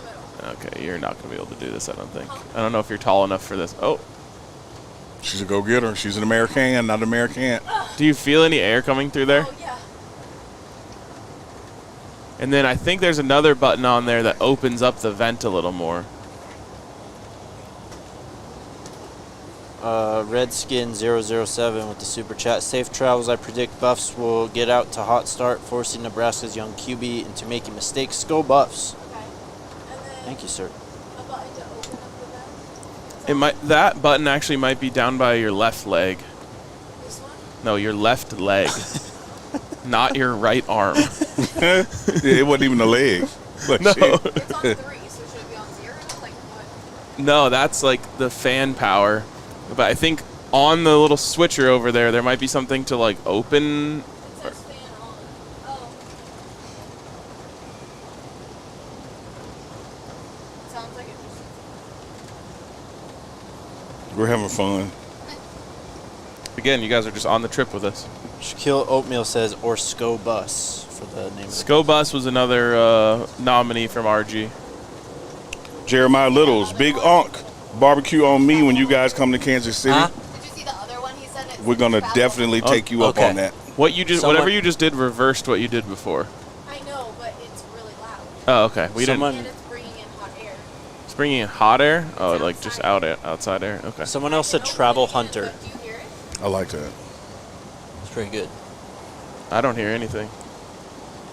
Okay, you're not going to be able to do this, I don't think. I don't know if you're tall enough for this. Oh, She's a go-getter. She's an American, not an American. do you feel any air coming through there? Oh, yeah. And then I think there's another button on there that opens up the vent a little more. Redskin007 with the super chat. Safe travels. I predict Buffs will get out to hot start, forcing Nebraska's young QB into making mistakes. Go Buffs. Okay. And then Thank you, sir. a button to open up the vent. That button actually might be down by your left leg. This one? No, your left leg. Not your right arm. It wasn't even a leg. But No. It's on 3, so should it be on 0? Like what? No, that's like the fan power. But I think on the little switcher over there, there might be something to like open. It says fan on. Oh. Sounds like it just. we're having fun. Again, you guys are just on the trip with us. Shaquille Oatmeal says, or Sco Bus for the name of the Scobus was another nominee from RG. Jeremiah Littles, Big Unk, barbecue on me when you guys come to Kansas City. Huh? Did you see the other one? He said it. We're going to definitely take you up okay. on that. Whatever you just did reversed what you did before. I know, but it's really loud. Oh, okay. We Someone- And it's bringing in hot air. It's bringing in hot air. Oh, like just outside air. Okay. Someone else said Travel Hunter. But do you hear it? I like that. It's pretty good. I don't hear anything.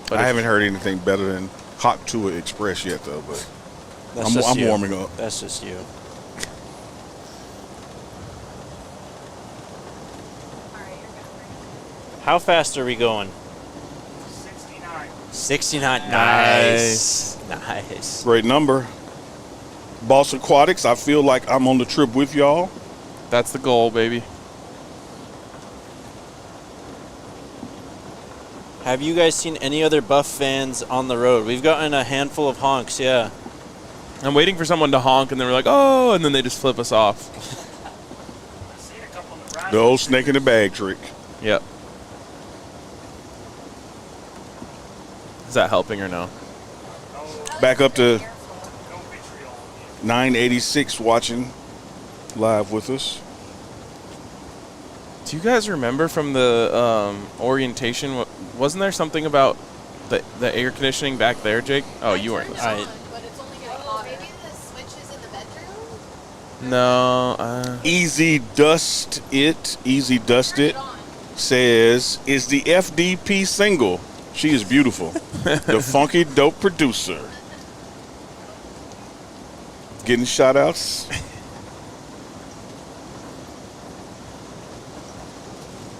But I if- haven't heard anything better than Hot Tua Express yet, though. But That's just I'm you. warming up. That's just you. Alright, you're good. How fast are we going? 69. 69. Nice. Nice. Great number. Boss Aquatics, I feel like I'm on the trip with y'all. That's the goal, baby. Have you guys seen any other Buff fans on the road? We've gotten a handful of honks, yeah. I'm waiting for someone to honk, and then we're like, oh, and then they just flip us off. I see The old snake in the bag trick. Yep. Is that helping or no? Back up to No vitriol. 986 watching live with us. Do you guys remember from the orientation? Wasn't there something about the air conditioning back there, Jake? Oh, you weren't listening. But it's only getting hotter. Maybe the switch is in the bedroom? No. Easy Dust It says, is the FDP single? She is beautiful. The funky dope producer. Getting shout outs.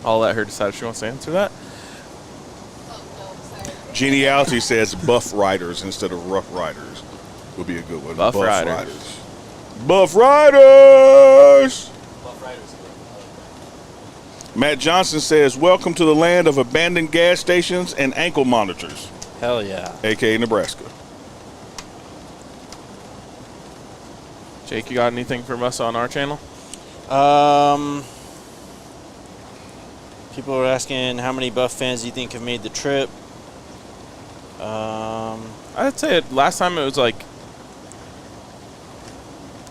I'll let her decide if she wants to answer that. Oh, no, sorry. Geniality says Buff Riders instead of Rough Riders would be a good one. Buff Riders. Buff Riders. Matt Johnson says, welcome to the land of abandoned gas stations and ankle monitors, Hell yeah. a.k.a. Nebraska. Jake, you got anything from us on our channel? People are asking how many Buff fans do you think have made the trip? I'd say last time it was like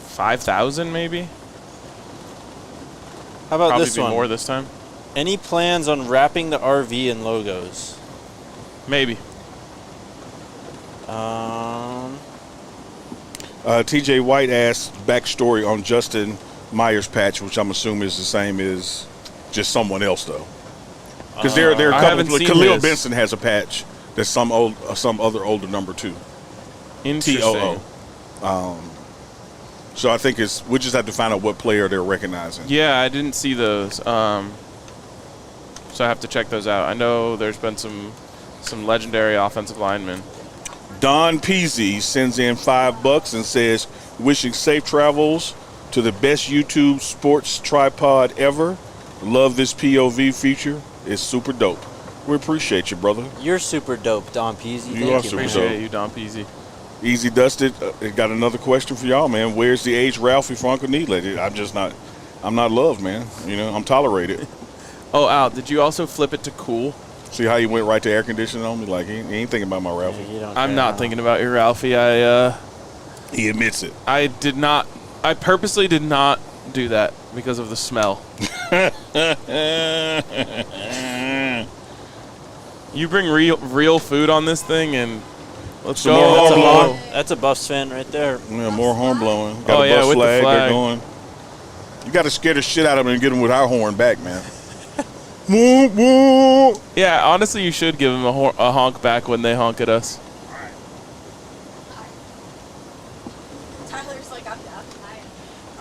5,000 maybe. How about Probably this be one? more this time. Any plans on wrapping the RV in logos? Maybe. TJ White asked backstory on Justin Myers patch, which I'm assuming is the same as just someone else, though. Because there are a I couple. haven't Like seen Khalil his. Benson has a patch that's some other older number too. Interesting. TOO. So I think we just have to find out what player they're recognizing. Yeah, I didn't see those. So I have to check those out. I know there's been some legendary offensive linemen. Don Peasy sends in $5 and says, wishing safe travels to the best YouTube sports tripod ever. Love this POV feature. It's super dope. We appreciate you, brother. You're super dope, Don Peasy. You Thank are you, super man. dope. Appreciate you, Don Peasy. Easy Dusted got another question for y'all, man. Where's the age Ralphie for Uncle Needle? I'm not loved, man. You know, I'm tolerated. Oh, Al, did you also flip it to cool? See how he went right to air conditioning on me? Like, he ain't thinking about my Ralphie. You don't I'm care not now. thinking about your Ralphie. He admits it. I did not. I purposely did not do that because of the smell. You bring real food on this thing, and let's Some go. more That's a horn lot. blowing. That's a Buffs fan right there. Yeah, more horn blowing. Got Oh, a yeah, bus with the flag. flag. They're going. You got to scare the shit out of them and get them with our horn back, man. Woo, woo. Yeah, honestly, you should give them a honk back when they honk at us. Tyler's like, I'm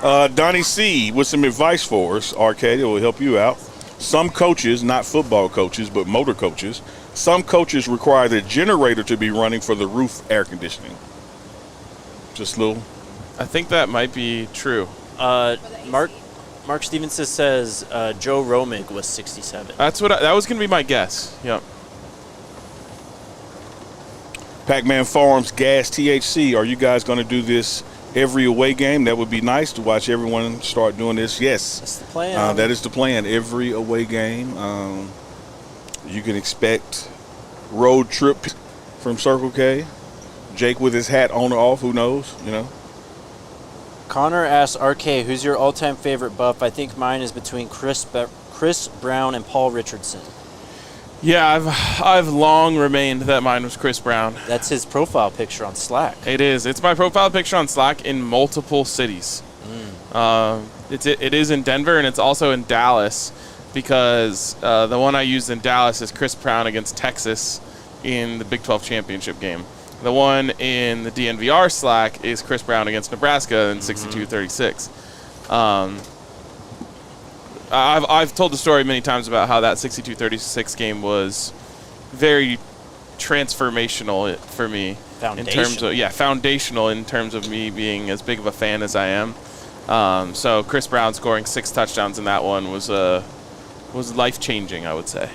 down. Donnie C with some advice for us, Arcade. It will help you out. Some coaches, not football coaches, but motor coaches, some coaches require the generator to be running for the roof air conditioning. Just a little. I think that might be true. Mark Stevenson says Joe Romig was 67. That was going to be my guess. Yep. Pac-Man Farms Gas THC. Are you guys going to do this every away game? That would be nice to watch everyone start doing this. Yes. That's the plan. That is the plan. Every away game. You can expect road trip from Circle K. Jake with his hat on or off. Who knows? You know. Connor asks RK, who's your all-time favorite Buff? I think mine is between Chris Brown and Paul Richardson. Yeah, I've long remained that mine was Chris Brown. That's his profile picture on Slack. It is. It's my profile picture on Slack in multiple cities. It is in Denver, and it's also in Dallas because the one I used in Dallas is Chris Brown against Texas in the Big 12 championship game. The one in the DNVR Slack is Chris Brown against Nebraska in 62-36. I've told the story many times about how that 62-36 game was very transformational for me. Foundational in terms of me being as big of a fan as I am. So Chris Brown scoring 6 touchdowns in that one was life-changing, I would say.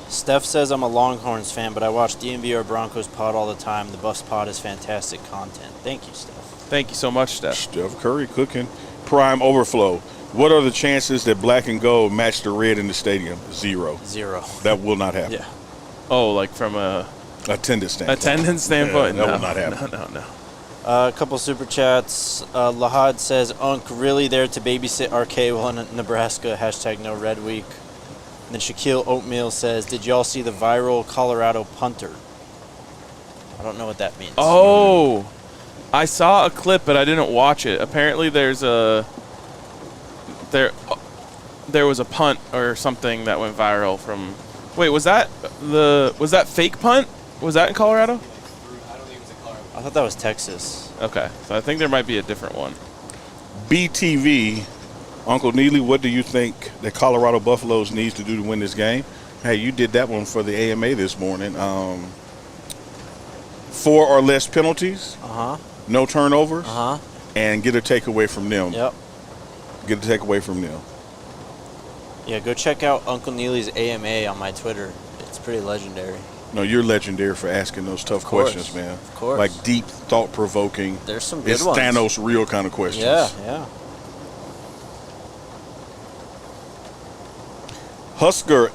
Steph says I'm a Longhorns fan, but I watch DNVR Broncos pod all the time. The Buffs pod is fantastic content. Thank you, Steph. Thank you so much, Steph. Steph Curry cooking. Prime Overflow. What are the chances that black and gold match the red in the stadium? 0. That will not happen. Yeah. Oh, like from a Attendance standpoint. standpoint? Yeah, that no, will not happen. No. A couple super chats. Lahad says, Unk really there to babysit RK while in Nebraska. # no red week. And then Shaquille Oatmeal says, did y'all see the viral Colorado punter? I don't know what that means. Oh, I saw a clip, but I didn't watch it. Apparently, there was a punt or something that went viral from. Wait, was that fake punt? Was that in Colorado? I thought that was Texas. Okay, so I think there might be a different one. BTV, Uncle Neely, what do you think that Colorado Buffaloes needs to do to win this game? Hey, you did that one for the AMA this morning. 4 or less penalties, no turnovers, and get a takeaway from them. Yep. Get a takeaway from them. Yeah, go check out Uncle Neely's AMA on my Twitter. It's pretty legendary. No, you're legendary for asking those tough questions, man. Of course. Like deep, thought-provoking. There's some good it's ones. Thanos real kind of questions. Yeah. Husker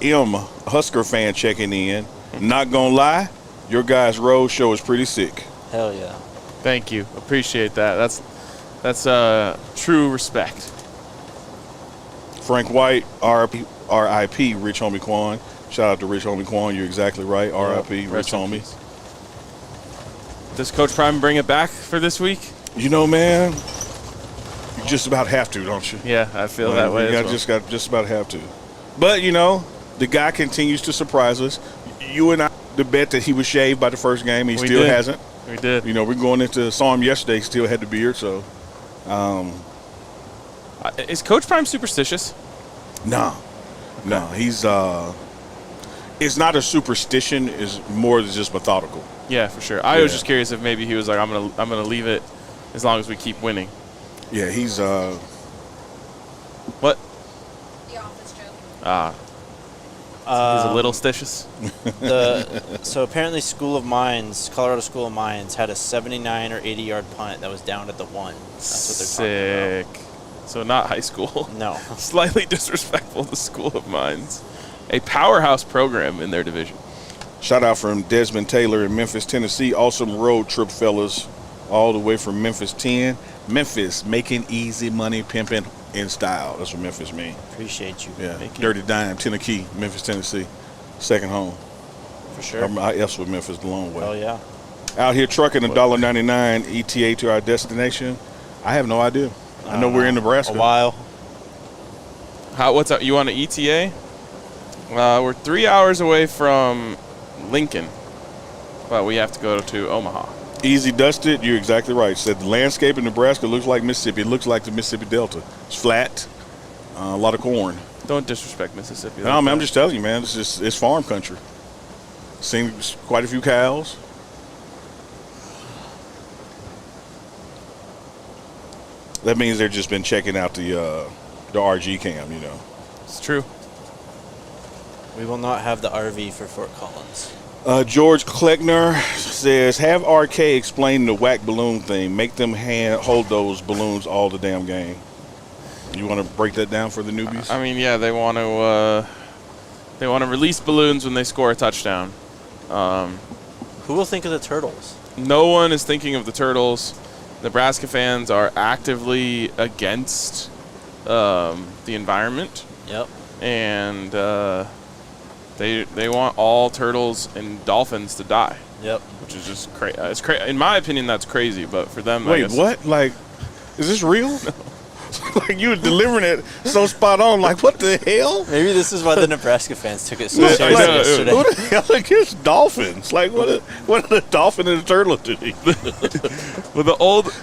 fan checking in. Not gonna lie, your guys' road show is pretty sick. Hell yeah. Thank you. Appreciate that. That's true respect. Frank White, R.I.P. Rich Homie Quan. Shout out to Rich Homie Quan. You're exactly right. R.I.P. Rich Homie. Does Coach Prime bring it back for this week? You know, man, you just about have to, don't you? Yeah, I feel that way. Just about have to. But you know, the guy continues to surprise us. You and I, the bet that he was shaved by the first game, he still hasn't. We did. You know, we're going into saw him yesterday. Still had the beard, so. Is Coach Prime superstitious? No, he's it's not a superstition. It's more than just methodical. Yeah, for sure. I was just curious if maybe he was like, I'm gonna leave it as long as we keep winning. Yeah, he's what? The office joke. He's a little stitious. So apparently Colorado School of Mines had a 79 or 80 yard punt that was down at the 1. That's what they're talking Sick. So not high school. No. Slightly disrespectful to School of Mines. A powerhouse program in their division. shout out from Desmond Taylor in Memphis, Tennessee. Awesome road trip, fellas, all the way from Memphis 10. Memphis, making easy money, pimping in style. That's what Memphis means. Appreciate you. Yeah, Dirty Dime, Tennessee, Memphis, Tennessee. Second home. For sure. I F's with Memphis the long way. Oh, yeah. Out here trucking $1.99 ETA to our destination. I have no idea. I know we're in Nebraska. A while. What's up? You on an ETA? We're 3 hours away from Lincoln, but we have to go to Omaha. Easy Dusted, you're exactly right. Said the landscape in Nebraska looks like Mississippi. It looks like the Mississippi Delta. It's flat, a lot of corn. Don't disrespect Mississippi. No, man, I'm just telling you, man. It's farm country. Seen quite a few cows. That means they've just been checking out the RG cam, you know. It's true. We will not have the RV for Fort Collins. George Kleckner says, have RK explain the whack balloon thing. Make them hold those balloons all the damn game. You want to break that down for the newbies? I mean, yeah, they want to release balloons when they score a touchdown. Who will think of the turtles? No one is thinking of the turtles. Nebraska fans are actively against the environment. Yep. And they want all turtles and dolphins to die. Yep. Which is just crazy. In my opinion, that's crazy. But for them, wait, what? Like, is this real? Like, you were delivering it so spot on. Like, what the hell? Maybe this is why the Nebraska fans took it so seriously yesterday. Who the hell against dolphins? Like, what are the dolphin and the turtle doing?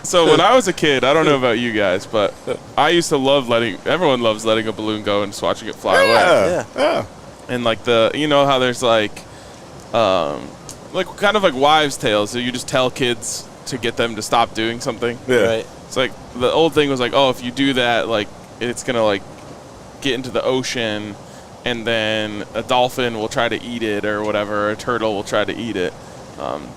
So when I was a kid, I don't know about you guys, but I used to love everyone loves letting a balloon go and just watching it fly away. Yeah. And like you know how there's like kind of like wives' tales. So you just tell kids to get them to stop doing something. Yeah. Right. It's like the old thing was like, oh, if you do that, like it's gonna like get into the ocean, and then a dolphin will try to eat it or whatever. Or a turtle will try to eat it.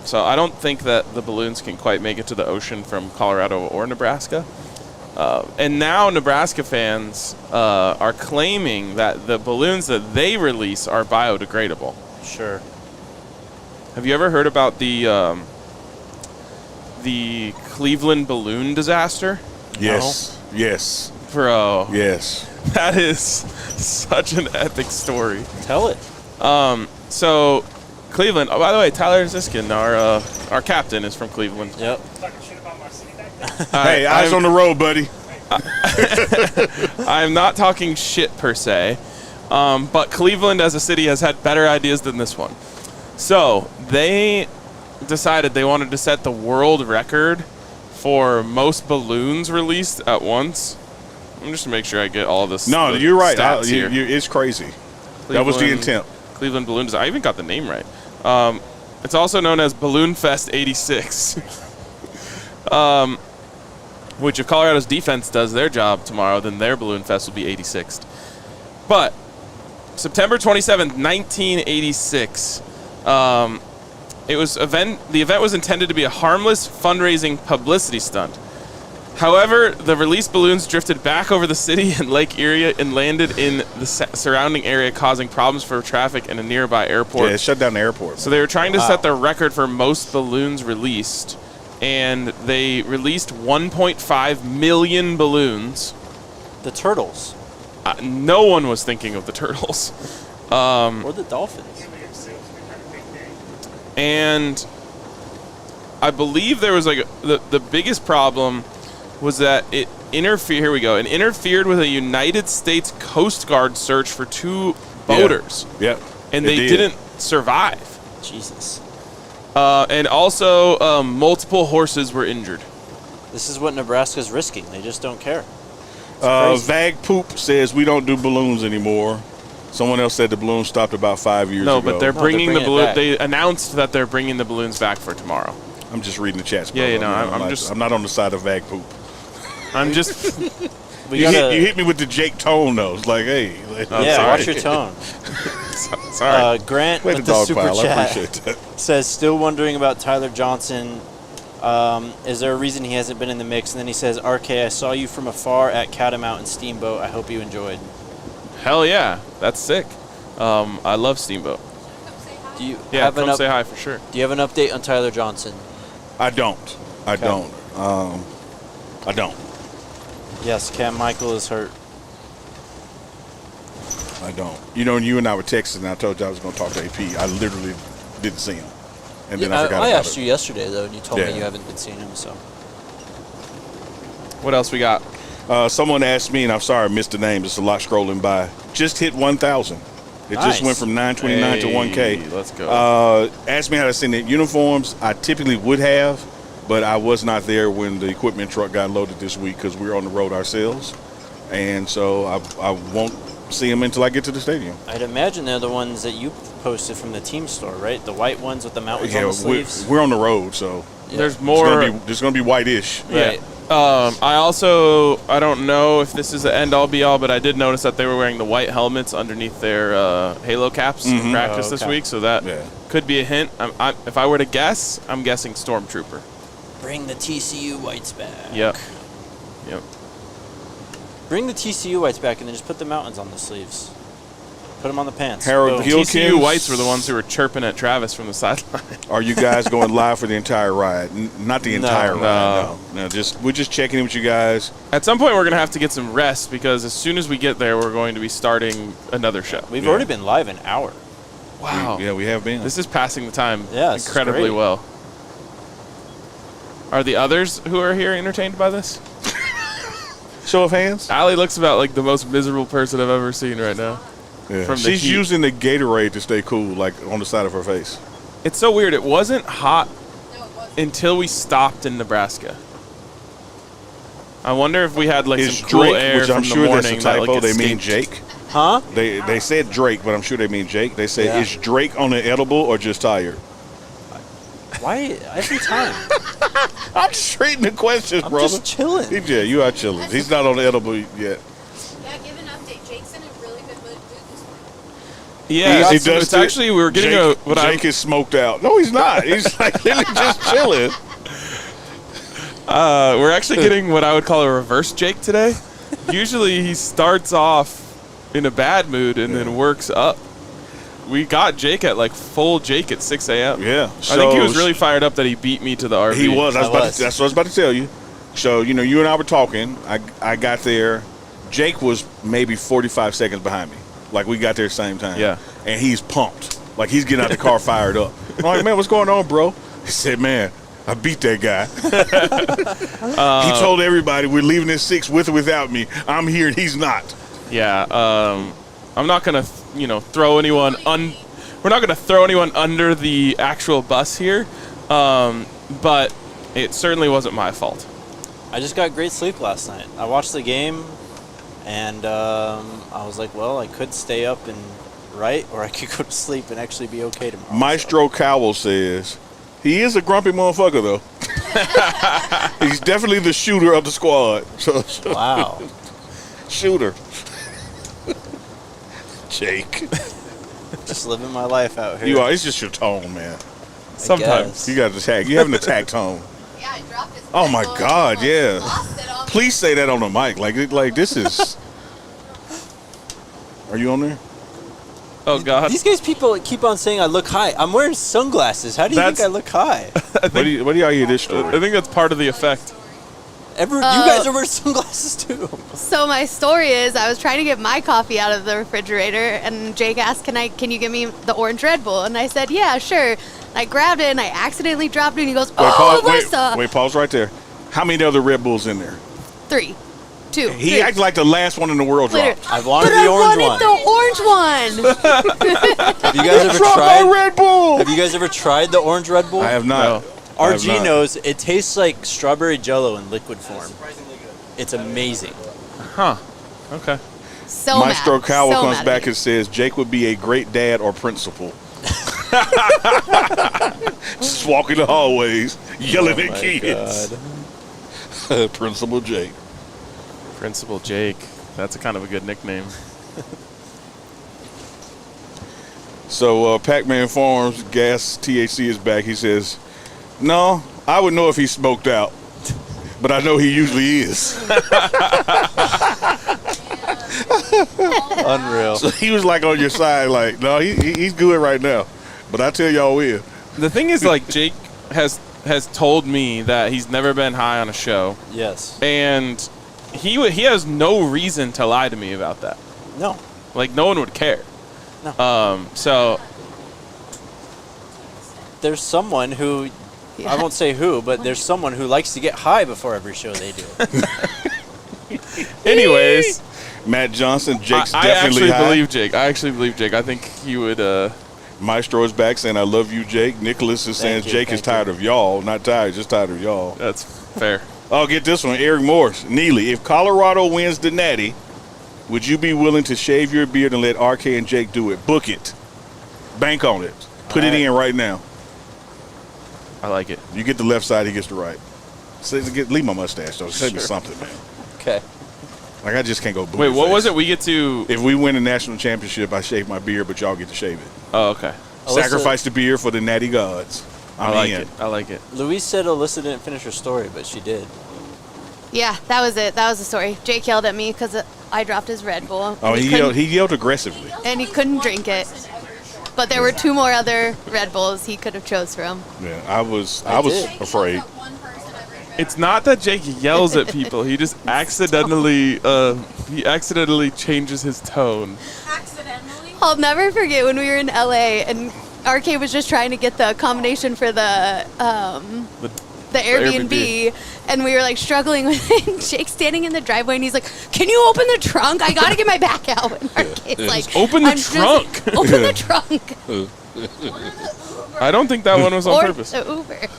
So I don't think that the balloons can quite make it to the ocean from Colorado or Nebraska. And now Nebraska fans are claiming that the balloons that they release are biodegradable. Sure. Have you ever heard about the Cleveland balloon disaster? Yes. Yes. Bro. Yes. That is such an epic story. Tell it. So, Cleveland. Oh, by the way, Tyler Ziskin, our captain, is from Cleveland. Yep. Talking shit about my city back there. Hey, eyes on the road, buddy. I'm not talking shit per se, but Cleveland as a city has had better ideas than this one. So they decided they wanted to set the world record for most balloons released at once. I'm just to make sure I get all this. No, you're right. Stats here. It's crazy. That was the intent. Cleveland Balloon Design. I even got the name right. It's also known as Balloon Fest 86. Which if Colorado's defense does their job tomorrow, then their Balloon Fest will be 86th. But September 27th, 1986, the event was intended to be a harmless fundraising publicity stunt. However, the released balloons drifted back over the city and Lake Erie and landed in the surrounding area, causing problems for traffic and a nearby airport. Yeah, it shut down the airport. So they were trying to set the record for most balloons released, and they released 1.5 million balloons. The turtles. No one was thinking of the turtles. Or the dolphins. And I believe there was the biggest problem was that it interfered. Here we go. It interfered with a United States Coast Guard search for 2 boaters. Yep. And they didn't survive. Jesus. And also multiple horses were injured. This is what Nebraska's risking. They just don't care. Crazy. Vag Poop says we don't do balloons anymore. Someone else said the balloons stopped about 5 years ago. No, but they're bringing the bringing it balloon. back. They announced that they're bringing the balloons back for tomorrow. I'm just reading the chats. Bro. Yeah, you know, I'm not on the side of Vag Poop. I'm just. You hit me with the Jake tone though. It's like, hey. Yeah, sorry. watch your tone. Sorry. Grant Wait, with the the dog super pile. I chat appreciate that. says, still wondering about Tyler Johnson. Is there a reason he hasn't been in the mix? And then he says, RK, I saw you from afar at Catamount and Steamboat. I hope you enjoyed. Hell yeah, that's sick. I love Steamboat. Come say hi. Do you Yeah, have come say hi for sure. Do you have an update on Tyler Johnson? I don't. I don't. Yes, Cam Michael is hurt. I don't. You know, when you and I were texting, and I told you I was going to talk to AP. I literally didn't see him, and then I forgot I about asked it. you yesterday though, and you told me Yeah. you haven't been seeing him. So What else we got? Someone asked me, and I'm sorry I missed the name. It's a lot scrolling by. Just hit 1,000. It Nice. just went from 929 to 1K. Hey, let's go. Asked me how to send in uniforms. I typically would have, but I was not there when the equipment truck got loaded this week because we were on the road ourselves, and so I won't see them until I get to the stadium. I'd imagine they're the ones that you posted from the team store, right? The white ones with the mountains on the sleeves. we're on the road, so There's more. There's gonna be whitish. Right. I don't know if this is the end all be all, but I did notice that they were wearing the white helmets underneath their Halo caps in practice this week, so that could be a hint. If I were to guess, I'm guessing Stormtrooper. Bring the TCU whites back. Yep. Bring the TCU whites back and then just put the mountains on the sleeves. Put them on the pants. Harold Boom. Gilkins. TCU whites were the ones who were chirping at Travis from the sideline. Are you guys going live for the entire ride? Not the entire ride. No. We're just checking in with you guys. At some point, we're gonna have to get some rest because as soon as we get there, we're going to be starting another show. We've already been live an hour. Wow. We have been. This is passing the time Yeah, this is incredibly great. well. Are the others who are here entertained by this? Show of hands. Allie looks about like the most miserable person I've ever seen right now. Yeah. From the She's heat. using the Gatorade to stay cool, like on the side of her face. It's so weird. It wasn't hot No, it wasn't. until we stopped in Nebraska. I wonder if we had like Is some cool Drake, air which from I'm the sure that's a morning that, typo, like, they mean escaped. Jake. Huh? They said Drake, but I'm sure they mean Jake. They said, Yeah. is Drake on the edible or just tired? Why every time? I'm just reading the questions, I'm brother. just chilling. Yeah, you are chilling. He's not on the edible yet. Yeah, give an update. Jake's in a really good mood this morning. Yeah, He so does it's too. actually we were getting Jake is smoked out. No, he's not. He's like literally just chilling. We're actually getting what I would call a reverse Jake today. Usually he starts off in a bad mood and then works up. We got Jake at like full Jake at 6 a.m. Yeah. I think he was really fired up that he beat me to the RV. He was. That's what I was about to tell you. So, you and I were talking. I got there. Jake was maybe 45 seconds behind me. Like, we got there at the same time. Yeah. And he's pumped. Like, he's getting out the car fired up. I'm like, man, what's going on, bro? He said, man, I beat that guy. He told everybody we're leaving at 6 with or without me. I'm here and he's not. Yeah. I'm not going to, throw anyone we're not going to throw anyone under the actual bus here. But it certainly wasn't my fault. I just got great sleep last night. I watched the game, and I was like, well, I could stay up and write, or I could go to sleep and actually be okay tomorrow. Maestro Cowell says, he is a grumpy motherfucker, though. He's definitely the shooter of the squad. Wow. Shooter. Jake. Just living my life out here. You are. It's just your tone, man. Sometimes. You got to attack. You have an attack tone. Yeah, I dropped his Oh, my pencil. God, yeah. Lost it on Please say that on the mic. Like this is... Are you on there? Oh, God. These guys keep on saying I look high. I'm wearing sunglasses. How do you think I look high? What do y'all hear this story? I think that's part of the effect. You guys are wearing sunglasses too. So my story is I was trying to get my coffee out of the refrigerator, and Jake asked, can you give me the orange Red Bull? And I said, yeah, sure. And I grabbed it, and I accidentally dropped it, and he goes, Pause right there. How many other Red Bulls in there? 3, 2, He 3. acted like the last one in the world dropped. I wanted But the orange one. I wanted the orange one. Have you guys ever Drop my tried? Red Bull! Have you guys ever tried the orange Red Bull? I have not. No. I have RG not. knows it tastes like strawberry Jello in liquid form. It's amazing. Huh. Okay. So Maestro mad. Cowell So comes mad back at me. and says Jake would be a great dad or principal. Just walking the hallways, yelling at kids. Principal Jake. Principal Jake. That's a kind of a good nickname. So Pac-Man Farms Gas THC is back. He says, no, I would know if he smoked out, but I know he usually is. Unreal. So he was like on your side, like, no, he's good right now. But I tell y'all when. The thing is, like, Jake has told me that he's never been high on a show, Yes. and he has no reason to lie to me about that. No. Like, no one would care. No. So There's someone who, I won't say who, but there's someone who likes to get high before every show they do. anyways, Matt Johnson, Jake's I definitely actually high. believe Jake. I think he would Maestro is back saying, I love you, Jake. Nicholas is saying Thank you, Jake is thank tired you. of y'all. Not tired, just tired of y'all. that's fair. Oh, get this one. Eric Morris. Neely, if Colorado wins the Natty, would you be willing to shave your beard and let RK and Jake do it? Book it. Bank on it. Put it in right now. I like it. You get the left side, he gets the right. Leave my mustache, though. Say me something, man. Okay. Like, I just can't go booty Wait, what face. was it? We get to. If we win a national championship, I shave my beard, but y'all get to shave it. Oh, okay. Alyssa- Sacrifice the beard for the Natty gods. I like it. I like it. Louise said Alyssa didn't finish her story, but she did. Yeah, that was it. That was the story. Jake yelled at me because I dropped his Red Bull. Oh, and he yelled aggressively. and he couldn't drink it. But there were 2 more other Red Bulls he could have chose from. Yeah, I was did. afraid. It's not that Jake yells at people. He just accidentally changes his tone. Accidentally. I'll never forget when we were in LA and RK was just trying to get the combination for the Airbnb, and we were like struggling with it. And Jake's standing in the driveway and he's like, "Can you open the trunk? I gotta get my back out." And RK's like, open the "I'm just- trunk." Open the trunk. I don't think that one was on Or purpose. the Uber.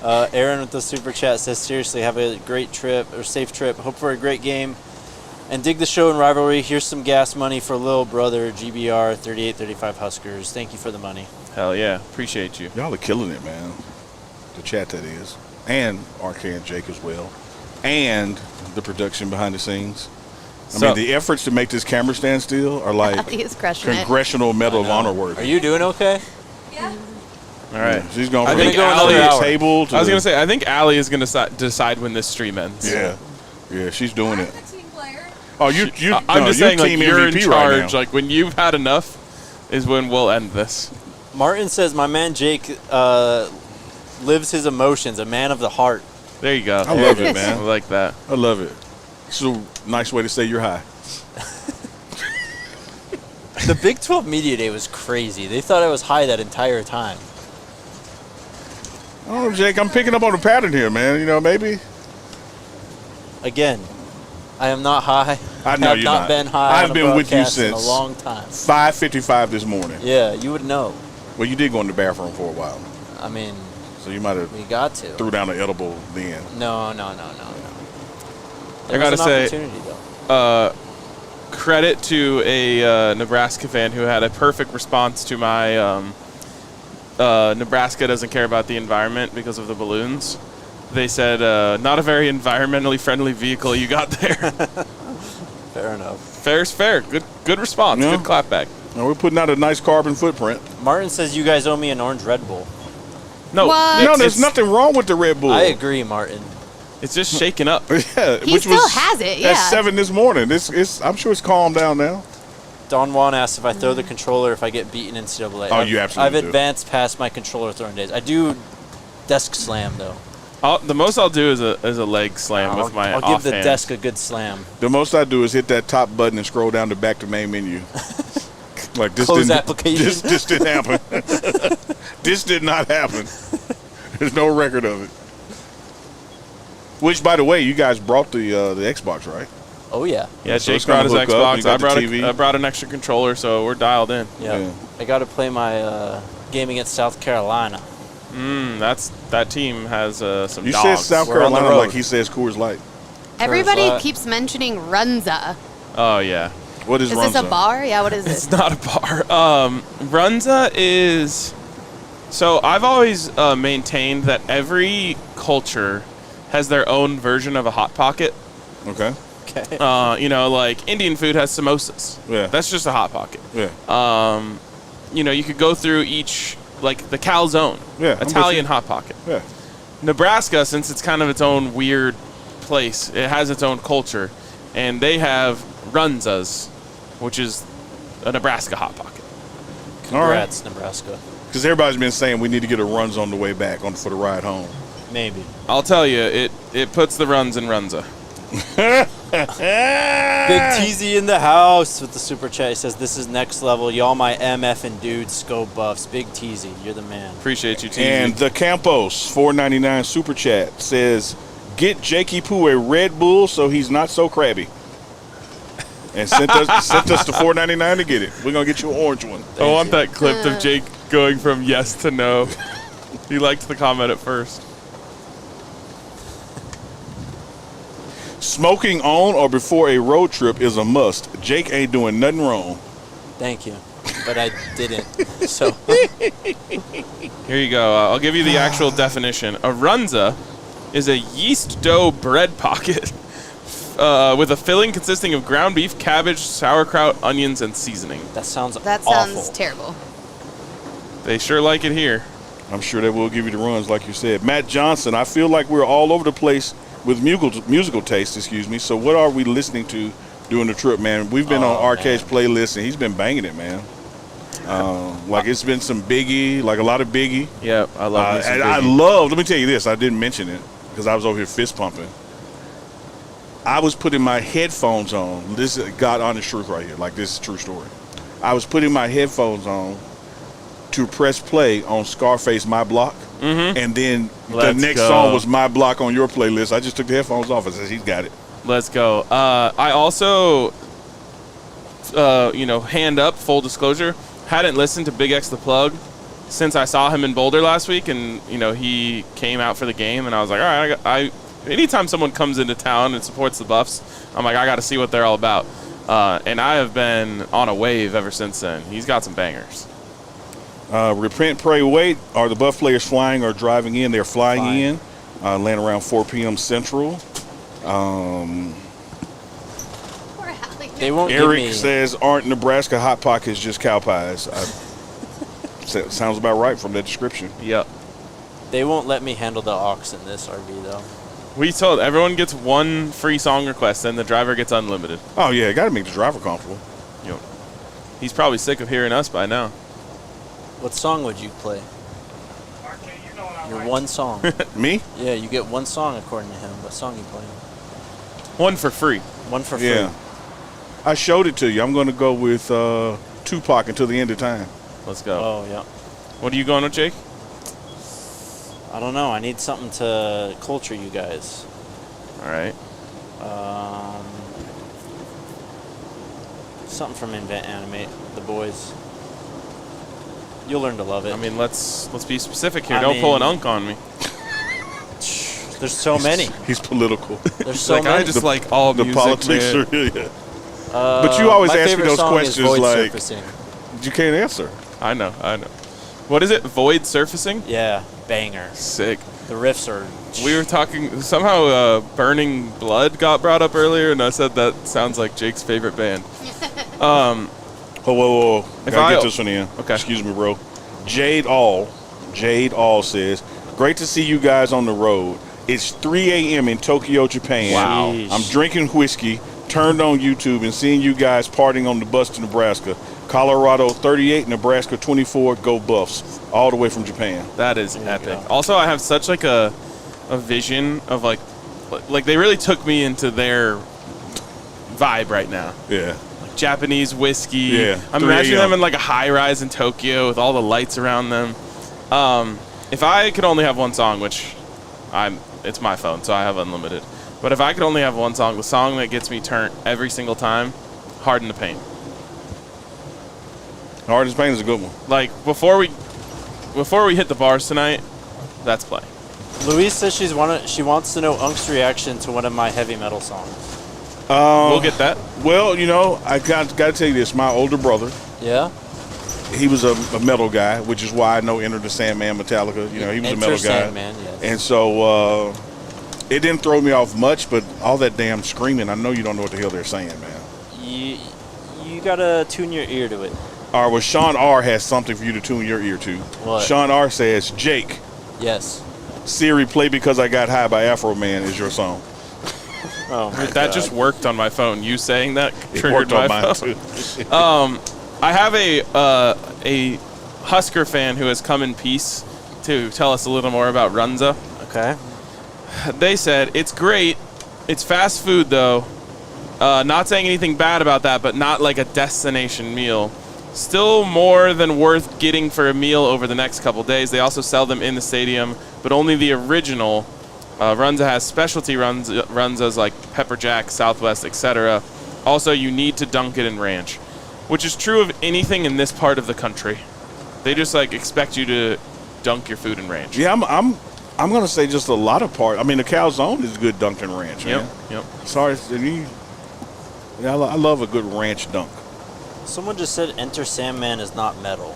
Aaron with the super chat says, seriously, have a great trip or safe trip. Hope for a great game. And dig the show and rivalry. Here's some gas money for little brother, GBR 3835 Huskers. Thank you for the money. Hell yeah. Appreciate you. Y'all are killing it, man. The chat, that is. And RK and Jake as well. And the production behind the scenes. I mean, the efforts to make this camera stand still are like He is crushing it. Congressional Medal of Honor worthy. Are you doing okay? Yeah. All right. Yeah, she's going I from think the Allie- Allie table to I was going to say, I think Allie is going to decide when this stream ends. Yeah. Yeah, she's doing I'm it. the team player. Oh, I'm just saying, like, team you're in MVP right charge. now. Like, when you've had enough is when we'll end this. Martin says, my man Jake lives his emotions, a man of the heart. There you go. I love it, man. I like that. I love it. It's a nice way to say you're high. The Big 12 Media Day was crazy. They thought I was high that entire time. Oh, Jake, I'm picking up on a pattern here, man. You know, maybe. Again, I am not high. I know have you're not not. been high. I've on a been with you broadcast in a since long time. 5:55 this morning. Yeah, you would know. Well, you did go in the bathroom for a while, I mean, so you might have we got to. threw down an edible then. No. There I gotta was an say, opportunity, though. Credit to a Nebraska fan who had a perfect response to my Nebraska doesn't care about the environment because of the balloons. They said, not a very environmentally friendly vehicle you got there. Fair enough. Fair's fair. Good response. Yeah. Good clapback. Now, we're putting out a nice carbon footprint. Martin says you guys owe me an orange Red Bull. No, What? No, it's- there's nothing wrong with the Red Bull. I agree, Martin. It's just shaking up. Yeah, He which still was has it, At yeah. 7 this morning. I'm sure it's calmed down now. Don Juan asks if I throw the controller if I get beaten in NCAA. Oh, you absolutely I've do. advanced past my controller throwing days. I do desk slam, though. The most I'll do is a leg slam with my I'll give the offhand. desk a good slam. The most I do is hit that top button and scroll down to back to main menu. Like this Close didn't application. This didn't happen. This did not happen. There's no record of it. Which, by the way, you guys brought the Xbox, right? Oh, yeah. Yeah, So Jake it's gonna brought his hook up, you Xbox. got the TV. I brought an extra controller, so we're dialed in. Yeah. Yeah. I got to play my game against South Carolina. That team has some You dogs. said South We're on the Carolina like road. he says Coors Light. Everybody What? keeps mentioning Runza. Oh yeah. What is Is this a Runza? bar? Yeah, what is It's this? not a bar. Runza is. So I've always maintained that every culture has their own version of a hot pocket. Okay. Okay. Like Indian food has samosas. Yeah. That's just a hot pocket. Yeah. You could go through each, like the calzone. Yeah, I'm with Italian you. hot pocket. Yeah. Nebraska, since it's kind of its own weird place, it has its own culture, and they have Runzas, which is a Nebraska hot pocket. All right. Congrats, Nebraska. Because everybody's been saying we need to get a runs on the way back for the ride home. Maybe. I'll tell you, it puts the runs in Runza. Big Teasy in the house with the super chat. He says, this is next level. Y'all my MF and dudes, scope buffs. Big Teasy, you're the man. Appreciate you, TZ. And the Campos $4.99 super chat says, "Get Jakey Poo a Red Bull so he's not so crabby." And sent us the $4.99 to get it. We're gonna get you an orange one. I want that clip of Jake going from yes to no. He liked the comment at first. Smoking on or before a road trip is a must. Jake ain't doing nothing wrong. Thank you. But I didn't. So, Here you go. I'll give you the actual definition. A Runza is a yeast dough bread pocket with a filling consisting of ground beef, cabbage, sauerkraut, onions, and seasoning. that sounds That awful. sounds terrible. They sure like it here. I'm sure they will give you the runs, like you said. Matt Johnson, I feel like we're all over the place with musical taste, So what are we listening to during the trip, man? We've been on Arcade's playlist, and he's been banging it, man. Like it's been some Biggie, like a lot of Biggie. Yep, I love me some And I Biggie. love, let me tell you this, I didn't mention it because I was over here fist pumping. I was putting my headphones on. This is God honest truth right here. Like, this is a true story. I was putting my headphones on to press play on Scarface My Block. Mm-hmm. And then Let's the next go. song was My Block on your playlist. I just took the headphones off and said, he's got it. Let's go. I also, hand up, full disclosure, hadn't listened to Big X the Plug since I saw him in Boulder last week, and he came out for the game, and I was like, all right, anytime someone comes into town and supports the Buffs, I'm like, I got to see what they're all about. And I have been on a wave ever since then. He's got some bangers. Repent, pray, wait. Are the Buff players flying or driving in? They're flying Flying. in. Land around 4 p.m. Central. Poor Allie. They won't give Eric me. says, aren't Nebraska Hot Pockets just cow pies? Sounds about right from that description. Yep. They won't let me handle the aux in this RV though. We told everyone gets one free song request, and the driver gets unlimited. Oh, yeah, got to make the driver comfortable. Yep. He's probably sick of hearing us by now. What song would you play? RK, you know what I Your like. one song. Me? Yeah, you get one song according to him. What song you playing? One for free. One for free. Yeah. I showed it to you. I'm going to go with Tupac until the end of time. Let's go. Oh, yeah. What are you going with, Jake? I don't know. I need something to culture you guys. All right. Something from Invent Animate, the boys. You'll learn to love it. I mean, let's be specific here. I Don't pull an mean- unk on me. There's so many. He's political. There's so Like many. I just like all The music, politics man. are yeah. But you always my ask me favorite those song is questions Void like Surfacing. you can't answer. I know. What is it? Void surfacing? Yeah, banger. Sick. The riffs are. We were talking, somehow Burning Blood got brought up earlier, and I said that sounds like Jake's favorite band. Oh, whoa. If Gotta I- get this one in. Okay. Excuse me, bro. Jade All says, great to see you guys on the road. It's 3 a.m. in Tokyo, Japan. Wow. Sheesh. I'm drinking whiskey, turned on YouTube, and seeing you guys partying on the bus to Nebraska. Colorado 38, Nebraska 24, go Buffs. All the way from Japan. That is There you epic. go. Also, I have such like a vision of like they really took me into their vibe right now. Yeah. Japanese whiskey. Yeah, I'm 3 imagining a.m. them in like a high rise in Tokyo with all the lights around them. If I could only have one song, which it's my phone, so I have unlimited. But if I could only have one song, the song that gets me turned every single time, Hard in the Pain. Hard as Pain is a good one. Like before we hit the bars tonight, that's play. Louise says she wants to know Unk's reaction to one of my heavy metal songs. We'll get that. Well, you know, I got to tell you this. My older brother, Yeah? he was a metal guy, which is why I know Enter the Sandman, Metallica. You know, he was a Enter metal guy. Sandman, yes. And so it didn't throw me off much, but all that damn screaming, I know you don't know what the hell they're saying, man. You gotta tune your ear to it. All right, well, Sean R. has something for you to tune your ear to. What? Sean R. says, Jake, Yes. Siri, play Because I Got High by Afro Man is your song. Oh my That God. just worked on my phone. You saying that It triggered worked on my mine, phone. too. I have a Husker fan who has come in peace to tell us a little more about Runza. Okay. They said it's great. It's fast food though. Not saying anything bad about that, but not like a destination meal. Still more than worth getting for a meal over the next couple days. They also sell them in the stadium, but only the original. Runza has specialty Runzas like Pepper Jack, Southwest, etc. Also, you need to dunk it in ranch, which is true of anything in this part of the country. They just like expect you to dunk your food in ranch. Yeah, I'm gonna say just a lot of part. I mean, the calzone is good dunked in ranch. Yep. Man. Yep. Sorry, I love a good ranch dunk. Someone just said Enter Sandman is not metal.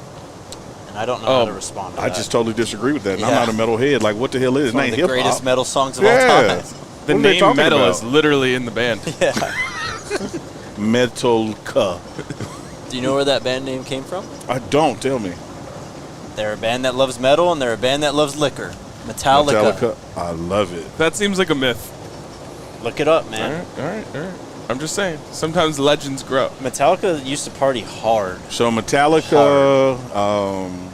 And I don't know how to respond to I that. just totally disagree with that. And I'm Yeah. not a metalhead. Like, what the hell is it? It's one It of ain't the hip greatest hop. metal songs of all Yeah. time. The What are they name talking metal about? is literally in the band. Yeah. Metalca. Do you know where that band name came from? I don't tell me. They're a band that loves metal and they're a band that loves liquor. Metallica. I love it. That seems like a myth. Look it up, All man. right. I'm just saying. Sometimes legends grow. Metallica used to party hard. So Metallica.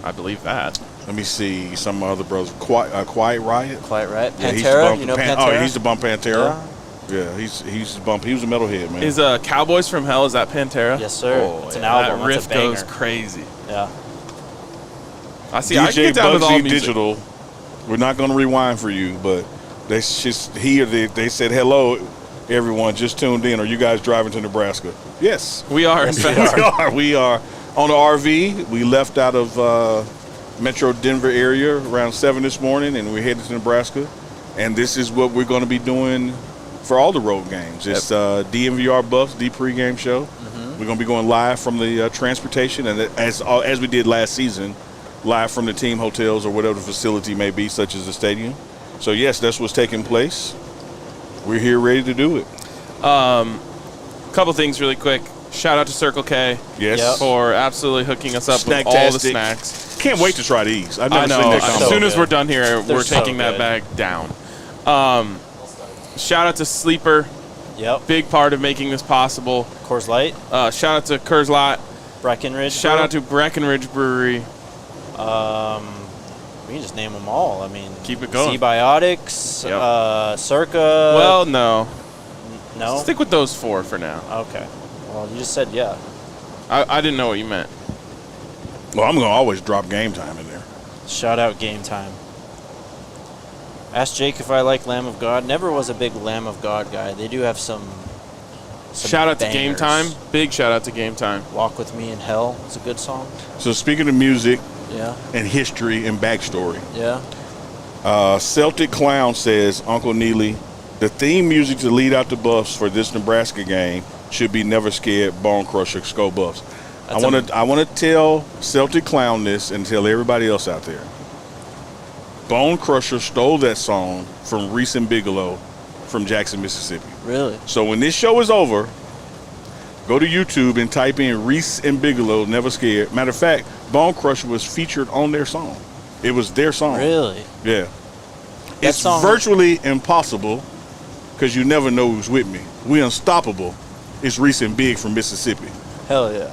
I believe that. Let me see. Some other brothers. Quiet Riot. Quite right. Yeah, he used to Pantera, bump you know Oh, Pantera? he used to bump Pantera. Yeah. Yeah, he used to bump. He was a metalhead, man. Is Cowboys from Hell, is that Pantera? Yes, sir. Oh, It's an yeah, album. That It's riff a banger. goes crazy. Yeah. I see. I can DJ get down with all Bugsy music. Digital. We're not going to rewind for you, but they said hello, everyone. Just tuned in. Are you guys driving to Nebraska? Yes, We are, in fact. we are on the RV. We left out of Metro Denver area around 7 this morning, and we're headed to Nebraska. And this is what we're going to be doing for all the road games. It's DNVR Buffs, the pregame show. We're going to be going live from the transportation, and as we did last season, live from the team hotels or whatever the facility may be, such as the stadium. So, yes, that's what's taking place. We're here ready to do it. Couple things really quick. Shout out to Circle K. Yes. Yep. For absolutely hooking us up with all the Snacktastic. snacks. Can't wait to try these. I've I never know. seen that As combo. soon as good. we're done here, They're we're so taking that good. bag down. Shout out to Sleeper. Yep. Big part of making this possible. Coors Light, Shout out to Coors Light. Breckenridge. Shout out to Breckenridge Brewery. We can just name them all. I mean, Keep it going. Z-Biotics, Yep. Circa. Well, no. no. Stick with those 4 for now. Okay. Well, you just said yeah. I didn't know what you meant. Well, I'm going to always drop Game Time in there. Shout out Game Time. Ask Jake if I like Lamb of God. Never was a big Lamb of God guy. They do have some Shout out to Game bangers. Time. Big shout out to Game Time. Walk With Me in Hell. It's a good song. So speaking of music Yeah. and history and backstory, Yeah. Celtic Clown says, Uncle Neely, the theme music to lead out the Buffs for this Nebraska game should be Never Scared, Bone Crusher, Go Buffs. I want to tell Celtic Clown this and tell everybody else out there. Bone Crusher stole that song from Reese and Bigelow from Jackson, Mississippi. Really? So when this show is over, go to YouTube and type in Reese and Bigelow, Never Scared. Matter of fact, Bone Crusher was featured on their song. It was their song. Really? Yeah. That It's song- virtually impossible because you never know who's with me. We Unstoppable. It's Reese and Big from Mississippi. Hell yeah.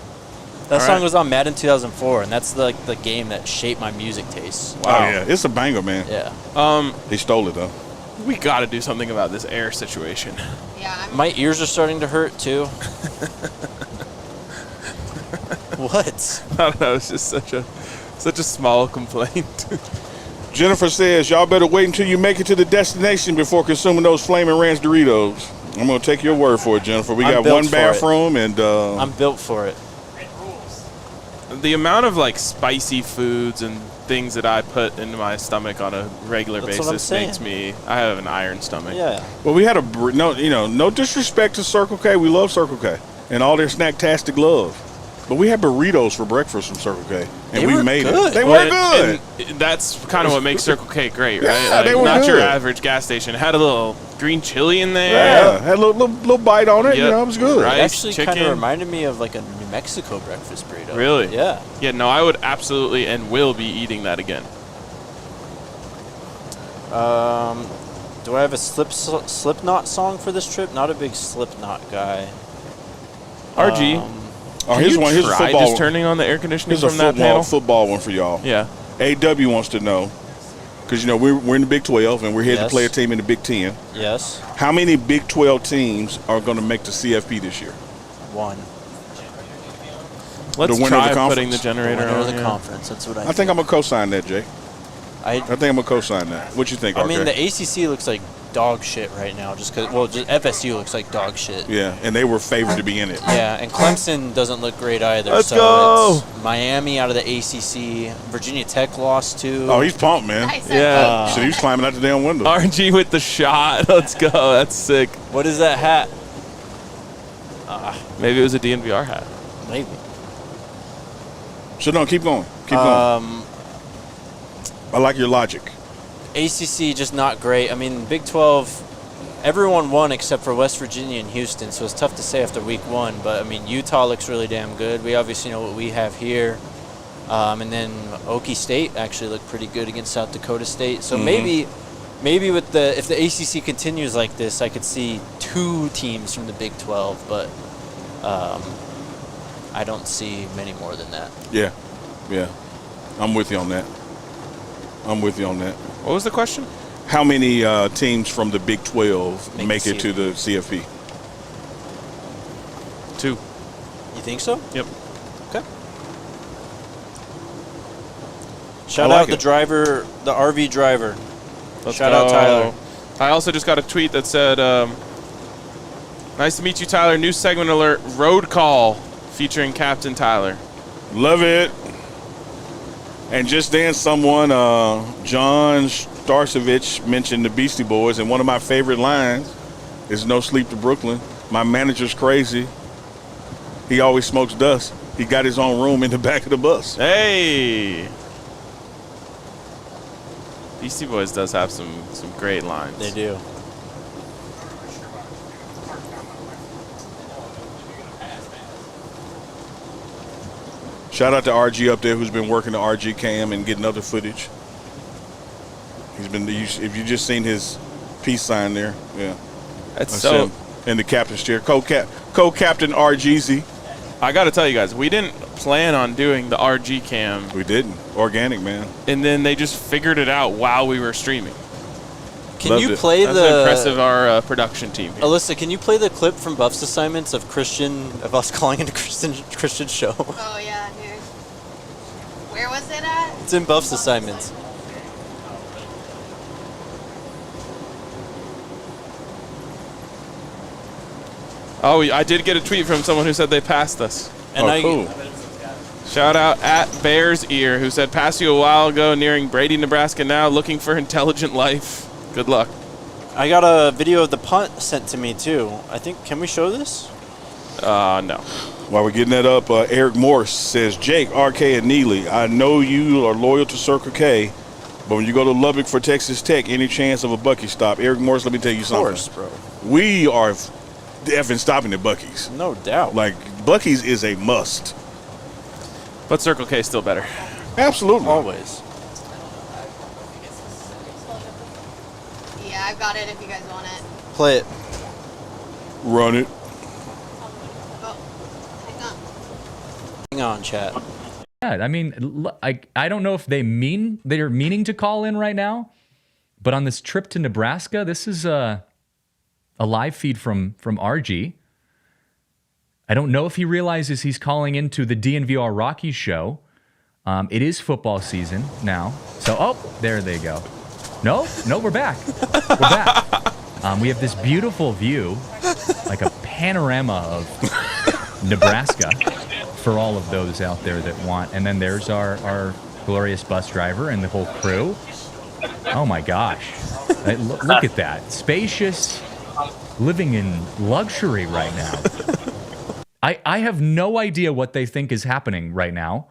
That All song right. was on Madden 2004, and that's the game that shaped my music taste. Oh, yeah. It's a banger, man. Yeah. He stole it, though. We got to do something about this air situation. Yeah, My ears are starting to hurt, too. What? I don't know. It's just such a small complaint. Jennifer says, y'all better wait until you make it to the destination before consuming those Flamin' Ranch Doritos. I'm going to take your word for it, Jennifer. We I'm got built one for it. bathroom and I'm built for it. It rules. The amount of like spicy foods and things that I put into my stomach on a regular That's what I'm basis saying. makes me. I have an iron stomach. Yeah. well, we had no disrespect to Circle K. We love Circle K and all their snacktastic love. But we had burritos for breakfast from Circle K, and They we were made good. it. They Well, were good. and that's kind of what makes Circle K great, right? Yeah, Like, they were not your good. average gas station. It had a little green chili in there. Yeah, had a little bite on it. Yep. You know, it was good. Right. It actually kind chicken. of reminded me of like a New Mexico breakfast burrito. Really? Yeah. Yeah, no, I would absolutely and will be eating that again. Do I have a Slipknot song for this trip? Not a big Slipknot guy. RG, Oh, can here's you one. Here's a try football. just turning on the air conditioning Here's a from that panel? football one for y'all. Yeah. AW wants to know, because we're in the Big 12 and we're here to Yes. play a team in the Big 10. Yes. How many Big 12 teams are going to make the CFP this year? One. Let's winner of the try putting the conference. generator Winner on. of the yeah. conference. That's what I think I'm going to co-sign that, Jake. I I think I'm going to co-sign that. What you think, I mean, RK? the ACC looks like dog shit right now. Just FSU looks like dog shit. Yeah, and they were favored to be in it. Yeah, and Clemson doesn't look great either. Let's so go. It's Miami out of the ACC. Virginia Tech lost too. Oh, he's pumped, man. I said Yeah. So he was climbing out the damn window. RG with the shot. Let's go. That's sick. What is that hat? Maybe it was a DNVR hat. Maybe. So no, keep going. Keep going. I like your logic. ACC just not great. I mean, Big 12, everyone won except for West Virginia and Houston, so it's tough to say after week one. But, I mean, Utah looks really damn good. We obviously know what we have here. And then Okie State actually looked pretty good against South Dakota State. So maybe with if the ACC continues like this, I could see 2 teams from the Big 12, but I don't see many more than that. Yeah. I'm with you on that. What was the question? How many teams from the Big 12 make it to the CFP? 2. You think so? Yep. Okay. Shout I like out the it. driver, the RV driver. Let's Shout out go. Tyler. I also just got a tweet that said, nice to meet you, Tyler. New segment alert, road call featuring Captain Tyler. Love it. And just then someone, John Starcevich, mentioned the Beastie Boys, and one of my favorite lines is "No sleep to Brooklyn. My manager's crazy. He always smokes dust. He got his own room in the back of the bus." Hey! Beastie Boys does have some great lines. They do. Shout out to RG up there who's been working the RG cam and getting other footage. He's been, if you just seen his peace sign there, yeah. That's so. In the captain's chair, co-captain RGZ. I got to tell you guys, we didn't plan on doing the RG cam. We didn't. Organic, man. And then they just figured it out while we were streaming. Can you play That's impressive, our production team here. Alyssa, can you play the clip from Buff's assignments of us calling into Christian's show? Oh, yeah, here. Where was it at? It's in Buff's assignments. Oh, I did get a tweet from someone who said they passed us. And cool. Shout out at Bear's Ear, who said, pass you a while ago, nearing Brady, Nebraska now, looking for intelligent life. Good luck. I got a video of the punt sent to me, too. I think, can we show this? No. While we're getting that up, Eric Morse says, Jake, RK, and Neely, I know you are loyal to Circle K, but when you go to Lubbock for Texas Tech, any chance of a Bucky stop? Eric Morse, let me tell you something. Of course, bro. We are effing stopping at Bucky's. No doubt. Like, Bucky's is a must. But Circle K is still better. Absolutely. Always. Yeah, I've got it if you guys want it. Play it. Run it. Oh, hang on. Hang on, chat. Yeah, I mean, I don't know if they're meaning to call in right now, but on this trip to Nebraska, this is a live feed from RG. I don't know if he realizes he's calling into the DNVR Rockies show. It is football season now. So, oh, there they go. No, we're back. We're back. We have this beautiful view, like a panorama of Nebraska for all of those out there that want. And then there's our glorious bus driver and the whole crew. Oh, my gosh. Look at that. Spacious, living in luxury right now. I have no idea what they think is happening right now.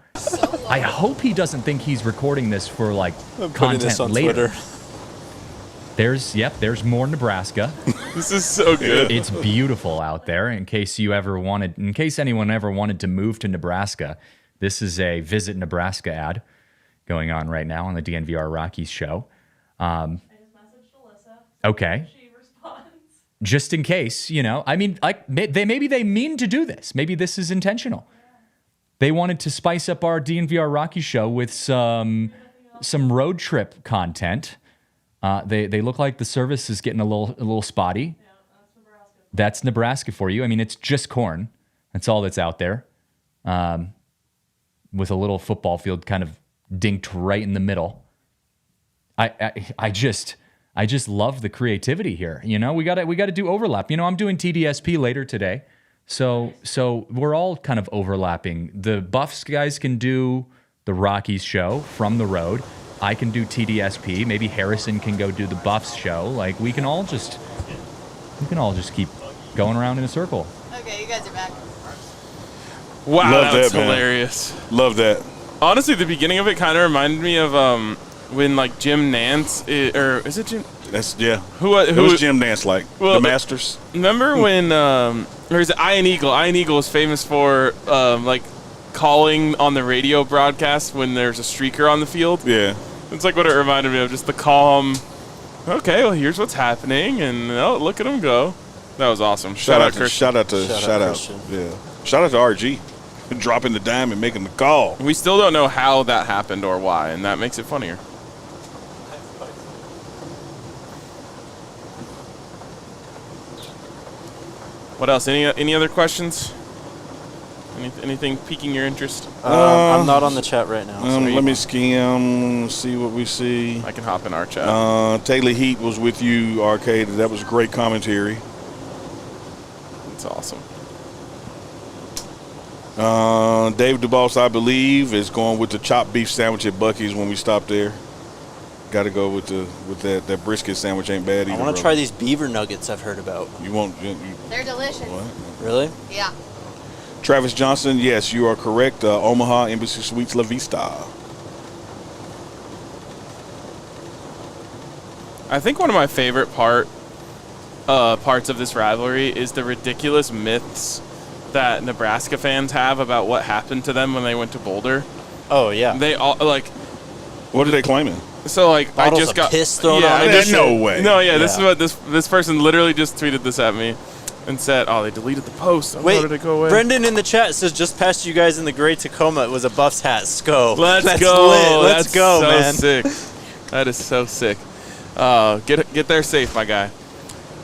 I hope he doesn't think he's recording this for like content this on later. Twitter. There's more Nebraska. This is so good. It's beautiful out there. In case anyone ever wanted to move to Nebraska, this is a Visit Nebraska ad going on right now on the DNVR Rockies show. I just messaged Alyssa. Okay. She responds. Just in case, I mean, like maybe they mean to do this. Maybe this is intentional. They wanted to spice up our DNVR Rockies show with some road trip content. They look like the service is getting a little spotty. Yeah, that's Nebraska. That's Nebraska for you. I mean, it's just corn. That's all that's out there. With a little football field kind of dinked right in the middle. I just love the creativity here. We got to do overlap. I'm doing TDSP later today. So we're all kind of overlapping. The Buffs guys can do the Rockies show from the road. I can do TDSP. Maybe Harrison can go do the Buffs show. Like we can all just keep going around in a circle. Okay, you guys are back. Wow, Love that was that, man. hilarious. Love that. Honestly, the beginning of it kind of reminded me of when like Jim Nance, or is it Jim? That's yeah. Who was Jim Nance like? Well, the Masters? Remember when, or is it Iron Eagle? Iron Eagle was famous for like calling on the radio broadcast when there's a streaker on the field. Yeah. It's like what it reminded me of, just the calm, okay, well, here's what's happening, and oh, look at him go. That was awesome. Shout out, Christian. Shout out. Yeah. Shout out to RG. Dropping the dime and making the call. We still don't know how that happened or why, and that makes it funnier. What else? Any other questions? Anything piquing your interest? I'm not on the chat right now. Let me skim, see what we see. I can hop in our chat. Taylor Heat was with you, Arcade. That was great commentary. That's awesome. Dave DeBoss, I believe, is going with the chopped beef sandwich at Bucky's when we stop there. Got to go with that brisket sandwich. Ain't bad either. I want to try these beaver nuggets I've heard about. You want? They're delicious. What? Really? Yeah. Travis Johnson, yes, you are correct. Omaha Embassy Suites La Vista. I think one of my favorite parts of this rivalry is the ridiculous myths that Nebraska fans have about what happened to them when they went to Boulder. Oh yeah. They all like. What are they claiming? So like Bottles I just of got piss thrown yeah, on I it. just- No way. No, yeah, this is Yeah. what this person literally just tweeted this at me and said, "Oh, they deleted the post. How Wait, did it go away?" Brendan in the chat says just past you guys in the Great Tacoma. It was a Buffs hat. Sco. Let's That's go. lit. Let's That's go, so man. sick. That is so sick. Get there safe, my guy.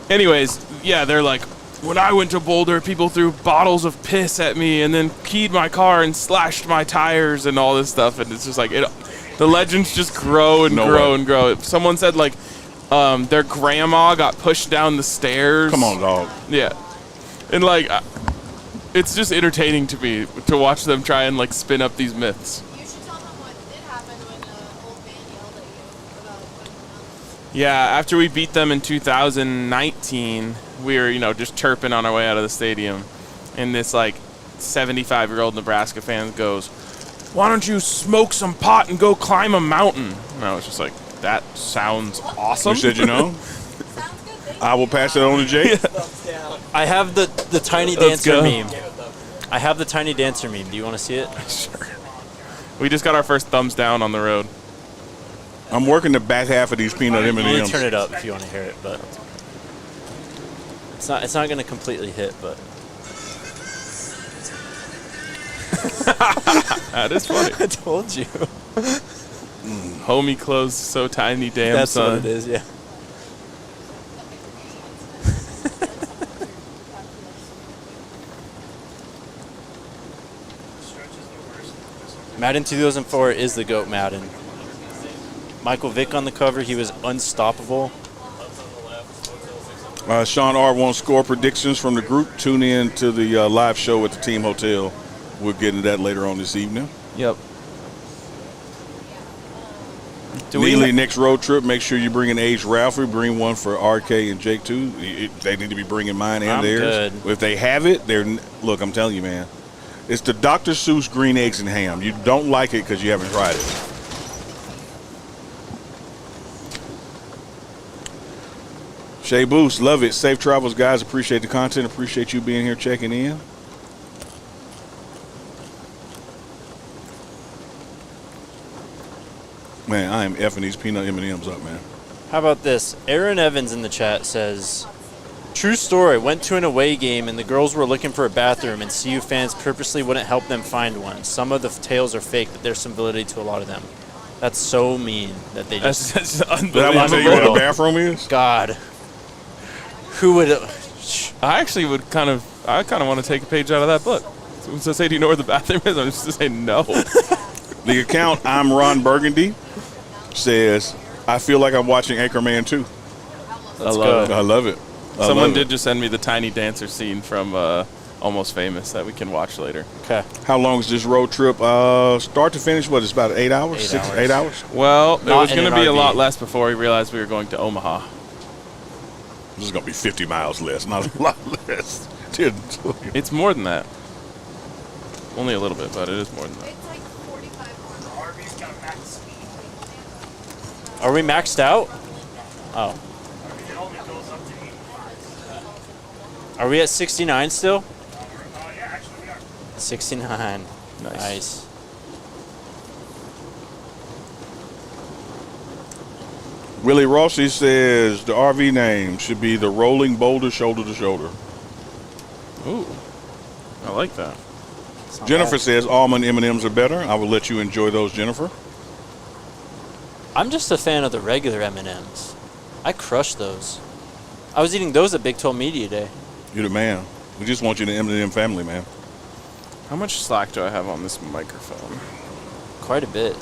Anyways, yeah, they're like, when I went to Boulder, people threw bottles of piss at me and then keyed my car and slashed my tires and all this stuff. And it's just like the legends just grow and grow and grow. Someone said like their grandma got pushed down the stairs. Come on, dog. Yeah. And like, it's just entertaining to me to watch them try and like spin up these myths. You should tell them what did happen when the old man yelled at you about putting them Yeah, after we beat them in 2019, we were, just chirping on our way out of the stadium. And this, 75-year-old Nebraska fan goes, "Why don't you smoke some pot and go climb a mountain?" And I was just like, that sounds awesome. You said you know? Sounds good. Thank I will pass it on to Jake. I have the tiny Let's dancer go. meme. I have the tiny dancer meme. Do you want to see it? Sure. We just got our first thumbs down on the road. I'm working the back half of these peanut Let me M&Ms. turn it up if you want to hear it, but it's not going to completely hit, but That is funny. I told you. Homie clothes so tiny, damn That's son. what it is, yeah. Madden 2004 is the GOAT Madden. Michael Vick on the cover, he was unstoppable. Sean R. wants score predictions from the group. Tune in to the live show at the Team Hotel. We'll get into that later on this evening. Yep. Neely, next road trip, make sure you bring an aged Rivalry. Bring one for RK and Jake, too. They need to be bringing mine and I'm theirs. good. If they have it, look, I'm telling you, man. It's the Dr. Seuss green eggs and ham. You don't like it because you haven't tried it. Shea Boost, love it. Safe travels, guys. Appreciate the content. Appreciate you being here checking in. Man, I am effing these peanut M&Ms up, man. How about this? Aaron Evans in the chat says, "True story, went to an away game and the girls were looking for a bathroom and CU fans purposely wouldn't help them find one. Some of the tales are fake, but there's some validity to a lot of them." That's so mean that they just... That's Did I want to tell you what unbelievable. a bathroom is? God. Who would... I actually kind of want to take a page out of that book. So say, do you know where the bathroom is? I'm just going to say no. The account, I'm Ron Burgundy, says, "I feel like I'm watching Anchorman 2. I love it. I love it. Someone did just send me the tiny dancer scene from Almost Famous that we can watch later. Okay. How long is this road trip? Start to finish, what, it's about 8 hours? 8 hours. 8 hours? Well, it Not was in going to an be a RV. lot less before we realized we were going to Omaha. This is going to be 50 miles less, not a lot less. It's more than that. Only a little bit, but it is more than that. It's like 45 more. RV's got max speed. Are we maxed out? Oh. It only goes up to 85. Are we at 69 still? Yeah, actually we are. 69. Nice. Nice. Willie Rossi says the RV name should be the Rolling Boulder Shoulder to Shoulder. Ooh, I like that. It's not Jennifer bad. says almond M&Ms are better. I will let you enjoy those, Jennifer. I'm just a fan of the regular M&Ms. I crush those. I was eating those at Big 12 Media Day. You're the man. We just want you in the M&M family, man. How much slack do I have on this microphone? Quite a bit,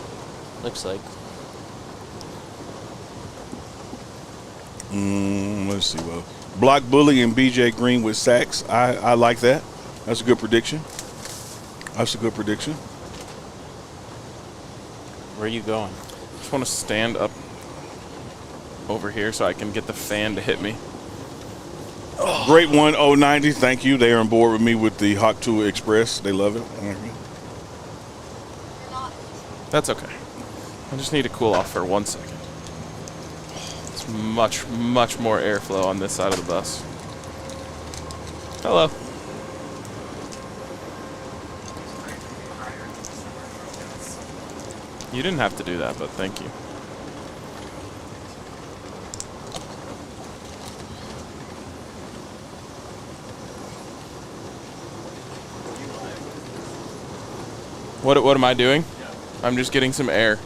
looks like. Let's see. Well, Block Bully and BJ Green with sacks. I like that. That's a good prediction. That's a good prediction. Where are you going? Just want to stand up over here so I can get the fan to hit me. Great one, 090. Thank you. They are on board with me with the Hot Tour Express. They love it. That's okay. I just need to cool off for 1 second. It's much, much more airflow on this side of the bus. Hello. You didn't have to do that, but thank you. What am I doing? I'm just getting some air.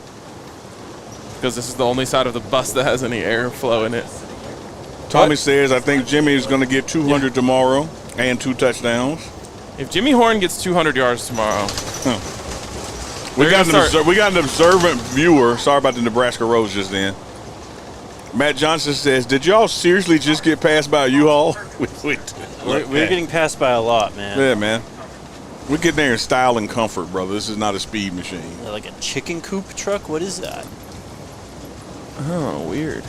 Because this is the only side of the bus that has any airflow in it. Tommy says, I think Jimmy is going to get 200 tomorrow and 2 touchdowns. If Jimmy Horn gets 200 yards tomorrow, we got an observant viewer. Sorry about the Nebraska Rose just then. Matt Johnson says, did y'all seriously just get passed by a U-Haul? We're getting passed by a lot, man. Yeah, man. We get there in style and comfort, brother. This is not a speed machine. Like a chicken coop truck? What is that? oh, weird.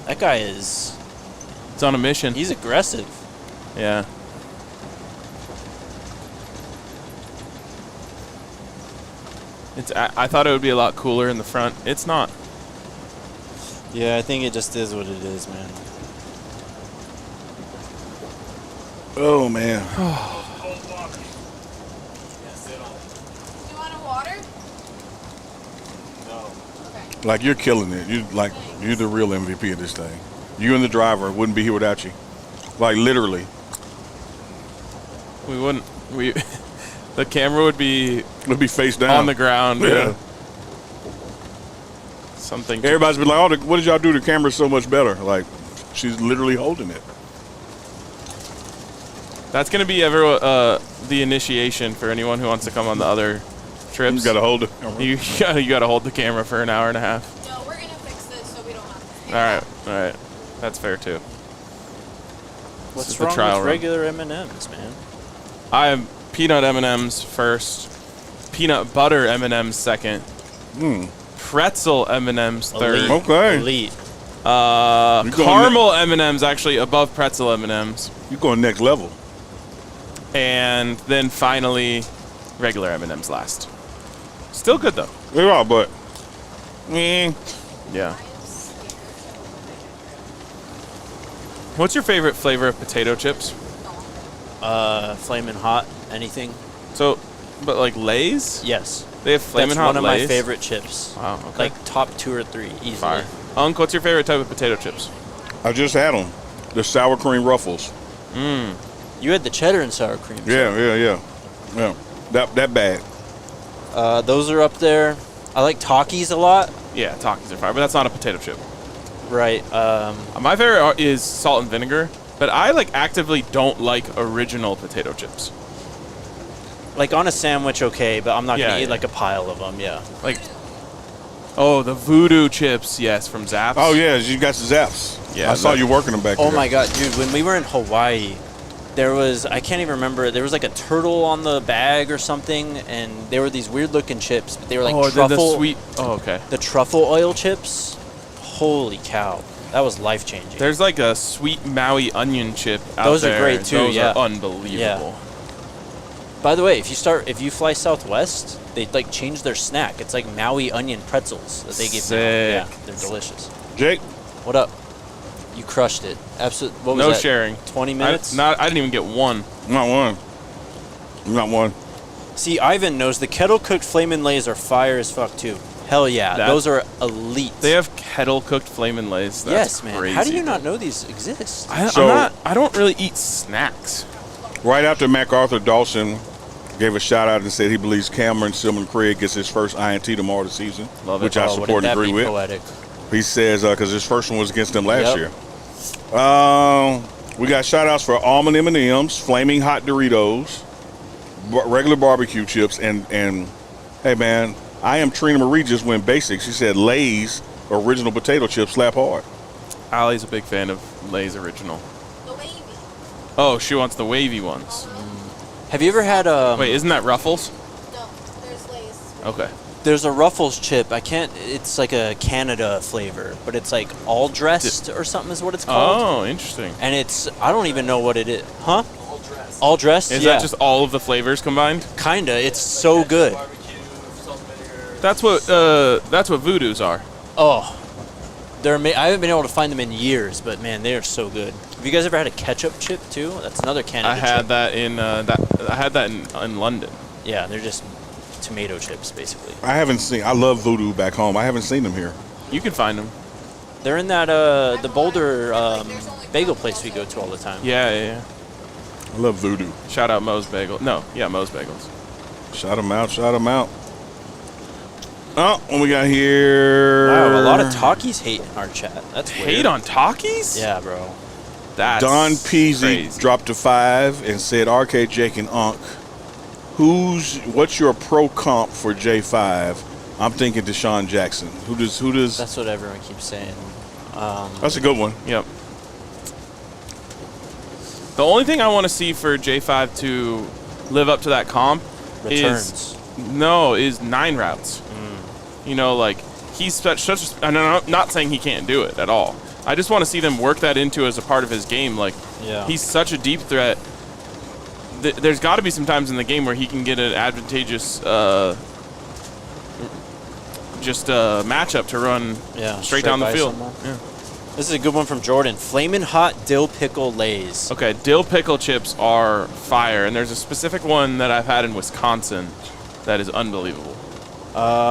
That guy is... It's on a mission. He's aggressive. Yeah. I thought it would be a lot cooler in the front. It's not. Yeah, I think it just is what it is, man. Oh, man. Cold water. You want a water? Okay. Like, you're killing it. You're the real MVP of this thing. You and the driver wouldn't be here without you. Like, literally. We wouldn't. The camera would be face down. on the ground. Yeah. Something. Everybody's been like, oh, what did y'all do? The camera's so much better. Like, she's literally holding it. That's going to be the initiation for anyone who wants to come on the other trips. You got to hold it. You got to hold the camera for an hour and a half. No, we're gonna fix this so we don't have to. All right. That's fair too. What's is the wrong trial with run. regular M&Ms, man? I have peanut M&Ms first, peanut butter M&Ms second, pretzel M&Ms third, Okay. Elite. caramel M&Ms actually above pretzel M&Ms, You're going next level. and then finally regular M&Ms last. Still good though. They are, but Yeah. What's your favorite flavor of potato chips? Flamin' Hot. Anything? So, but like Lay's? Yes. They have Flamin' That's Hot one of Lay's? my favorite chips. Wow, okay. Like top 2 or 3, easily. Fire. Unc, what's your favorite type of potato chips? I just had them. The sour cream ruffles. You had the cheddar and sour cream. Yeah. That bad. Those are up there. I like Takis a lot. Yeah, Takis are fire, but that's not a potato chip. Right. My favorite is salt and vinegar, but I like actively don't like original potato chips. Like on a sandwich, okay, but I'm not Yeah, gonna eat yeah. like a pile of them. Yeah. Like, oh, the voodoo chips, yes, from Zapp's. Oh, yeah, you got the Zaps. Yeah, I saw that- you working them back there. Oh my god, dude! When we were in Hawaii, there was I can't even remember. There was like a turtle on the bag or something, and they were these weird looking chips, but they were like Oh, truffle. the sweet. Oh, okay. The truffle oil chips. Holy cow, that was life changing. There's like a sweet Maui onion chip out Those are there. great too, Those yeah. are unbelievable. By the way, if you fly Southwest, they like change their snack. It's like Maui onion pretzels that they give now. Yeah, Sick. they're delicious. Jake, What up? You crushed it. Absolutely. What was No that? sharing. 20 minutes? I didn't even get one. not one. See, Ivan knows the kettle cooked Flamin' Lays are fire as fuck too. Hell yeah, That- those are elite. They have kettle cooked Flamin' Lays. That's yes, man. crazy. How do you not know these exist? I don't really eat snacks. Right after MacArthur, Dawson gave a shout out and said he believes Cameron Silman Craig gets his first INT tomorrow this season, Love it. which I Oh, support wouldn't and that agree be with. poetic? He says because his first one was against them last Yep. year. We got shout outs for almond M&Ms, flaming hot Doritos, regular barbecue chips, and hey man, I am Trina Marie just went basic. She said Lay's original potato chips slap hard. Allie's a big fan of Lay's original. The wavy. Oh, she wants the wavy ones. Have you ever had Wait, isn't that Ruffles? No, there's Lay's. Okay. There's a Ruffles chip. It's like a Canada flavor, but it's like all dressed or something is what it's called. Oh, interesting. And I don't even know what it is. Huh? All dressed. Is yeah. that just all of the flavors combined? Kinda. It's so good. That's what Voodoos are. Oh, I haven't been able to find them in years, but man, they are so good. Have you guys ever had a ketchup chip too? That's another Canada I had chip. that in in London. Yeah, they're just, to tomato chips, basically. I love Voodoo back home. I haven't seen them here. You can find them. They're in that the Boulder bagel place we go to all the time. Yeah. I love Voodoo. Shout out Moe's Bagel. No, yeah, Moe's Bagels. Shout them out. Oh, what we got here? Wow, a lot of Takis hate in our chat. That's weird. Hate on Takis? Yeah, bro. That's Don Peasy crazy. dropped to 5 and said, RK, Jake, and Unk, what's your pro comp for J5? I'm thinking Deshaun Jackson. Who does? That's what everyone keeps saying. That's a good one. Yep. The only thing I want to see for J5 to live up to that comp Returns. is 9 routes. You know, like, he's such and I'm not saying he can't do it at all. I just want to see them work that into as a part of his game. Like, he's such a deep threat. There's got to be some times in the game where he can get an advantageous matchup to run straight down the field. Yeah. This is a good one from Jordan. Flamin' hot dill pickle lays. Okay, dill pickle chips are fire, and there's a specific one that I've had in Wisconsin that is unbelievable.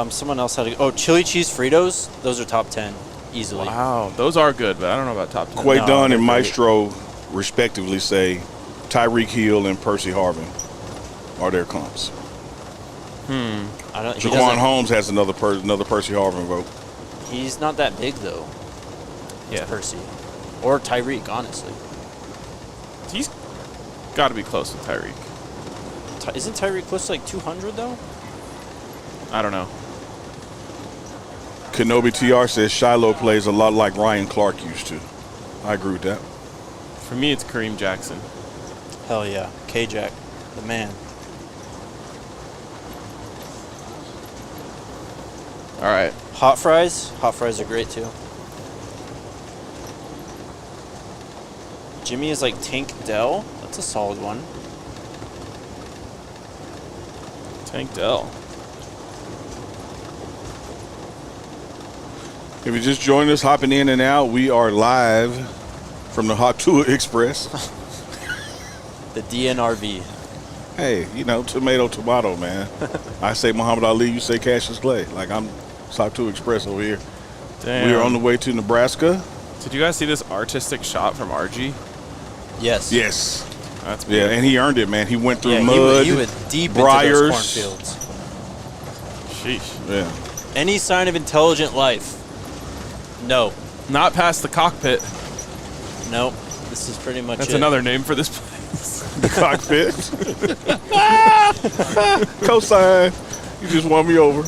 Someone else had chili cheese Fritos. Those are top 10 easily. Wow, those are good, but I don't know about top 10. Quay Dunn they're and great. Maestro, respectively, say Tyreek Hill and Percy Harvin are their comps. I don't. Jaquan Holmes has another Percy Harvin vote. He's not that big though. Yeah, Percy, or Tyreek, honestly. he's got to be close with Tyreek. Isn't Tyreek close to like 200 though? I don't know. Kenobi TR says Shiloh plays a lot like Ryan Clark used to. I agree with that. For me, it's Kareem Jackson. Hell yeah, K-Jack, the man. All right. Hot fries are great too. Jimmy is like Tank Dell. That's a solid one. Tank Dell. If you just joined us, hopping in and out, we are live from the Hot Tour Express. The DNRV. Hey, tomato, man. I say Muhammad Ali, you say Cassius Clay. Like, it's Hot Tour Express over here. Damn. We are on the way to Nebraska. Did you guys see this artistic shot from RG? Yes. Yes. That's Yeah, beautiful. and he earned it, man. He went through Yeah, mud, he went deep briars. into those cornfields. Sheesh. Yeah. Any sign of intelligent life? No. Not past the cockpit. Nope. This is pretty much That's it. another name for this place. The cockpit. Cosign. You just won me over.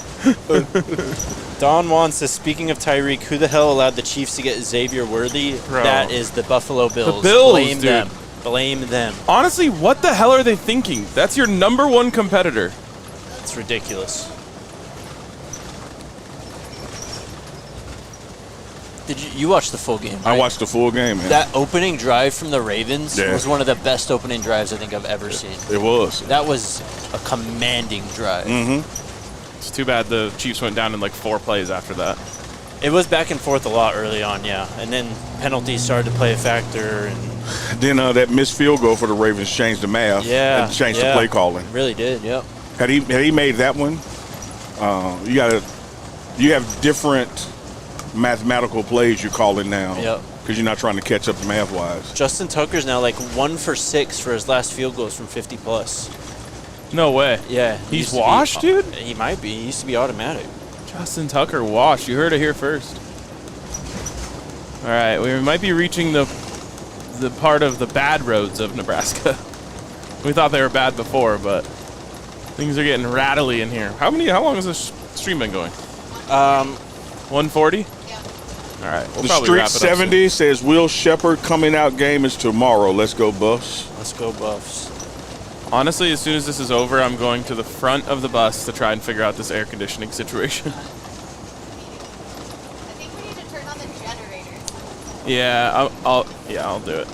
Don Juan says, speaking of Tyreek, who the hell allowed the Chiefs to get Xavier Worthy? Bro. That is the Buffalo Bills. Bills, Blame dude. them. Blame them. Honestly, what the hell are they thinking? That's your number one competitor. It's ridiculous. Did you watch the full game? I right? watched the full game, man. That opening drive from the Ravens Yeah. was one of the best opening drives I think I've ever seen. It was. That was a commanding drive. It's too bad the Chiefs went down in like 4 plays after that. It was back and forth a lot early on, yeah. And then penalties started to play a factor. And Then that missed field goal for the Ravens changed the math. yeah, And changed yeah. the play calling. Really did, yep. Had he made that one, you have different mathematical plays you're calling now. Yep. Because you're not trying to catch up math-wise. Justin Tucker's now like 1 for 6 for his last field goals from 50 plus. No way. Yeah. he He's used to be- washed, dude? He might be. He used to be automatic. Justin Tucker washed. You heard it here first. All right, we might be reaching the part of the bad roads of Nebraska. We thought they were bad before, but things are getting rattly in here. How long has this stream been going? 140? Yeah. All right, we'll The probably Street wrap it up 70 says Will Shepard coming out game is tomorrow. Let's go, Buffs. Let's go Buffs. soon. Honestly, as soon as this is over, I'm going to the front of the bus to try and figure out this air conditioning situation. I think we need to turn on the generator. Yeah, I'll do it.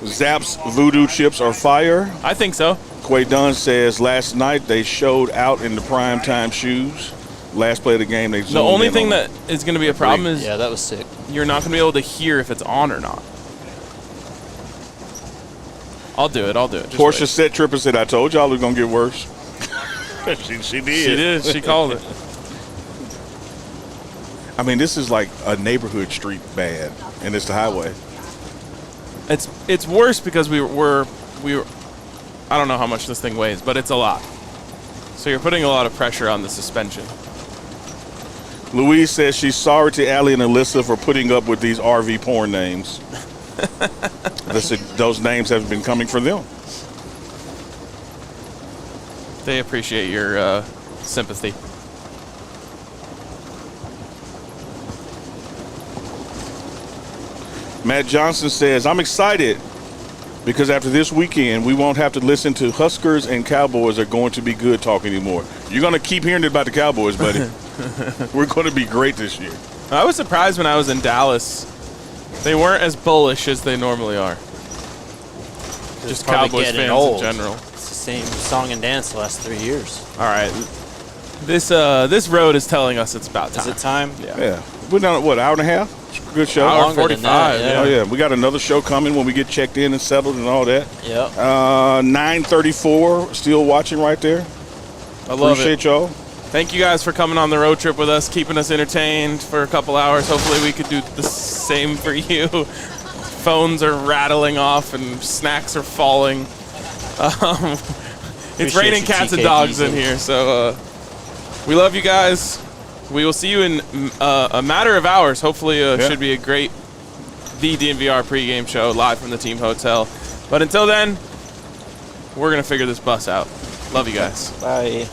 Zapp's voodoo chips are fire. I think so. Quay Dunn says last night they showed out in the primetime shoes. Last play of the game, they The zoomed only in thing on that is going to be a problem is Yeah, that was sick. you're not going to be able to hear if it's on or not. I'll do it. Just Porsche wait. set tripper said, I told y'all it was going to get worse. She did. She did. She called it. I mean, this is like a neighborhood street bad, and it's the highway. It's worse because we were I don't know how much this thing weighs, but it's a lot. So you're putting a lot of pressure on the suspension. Louise says she's sorry to Allie and Alyssa for putting up with these RV porn names. Those names have been coming for them. They appreciate your sympathy. Matt Johnson says, I'm excited because after this weekend, we won't have to listen to Huskers and Cowboys are going to be good talk anymore. You're going to keep hearing about the Cowboys, buddy. We're going to be great this year. I was surprised when I was in Dallas. They weren't as bullish as they normally are. Just Cowboys fans in general. It's the same song and dance the last 3 years. All right. This road is telling us it's about time. Is it time? Yeah. We're down at what, hour and a half? Good show. Hour Longer than 45. that, Oh, yeah. We got another show coming when we get checked in and settled and all that. Yep. 9:34, still watching right there. I love Appreciate it. y'all. Thank you guys for coming on the road trip with us, keeping us entertained for a couple hours. Hopefully we could do the same for you. Phones are rattling off and snacks are falling. It's raining you, cats and TK dogs in Beasley. here, so we love you guys. We will see you in a matter of hours. Hopefully should be a great The DNVR Pregame Show live from the team hotel. But until then, we're going to figure this bus out. Love you guys. Bye.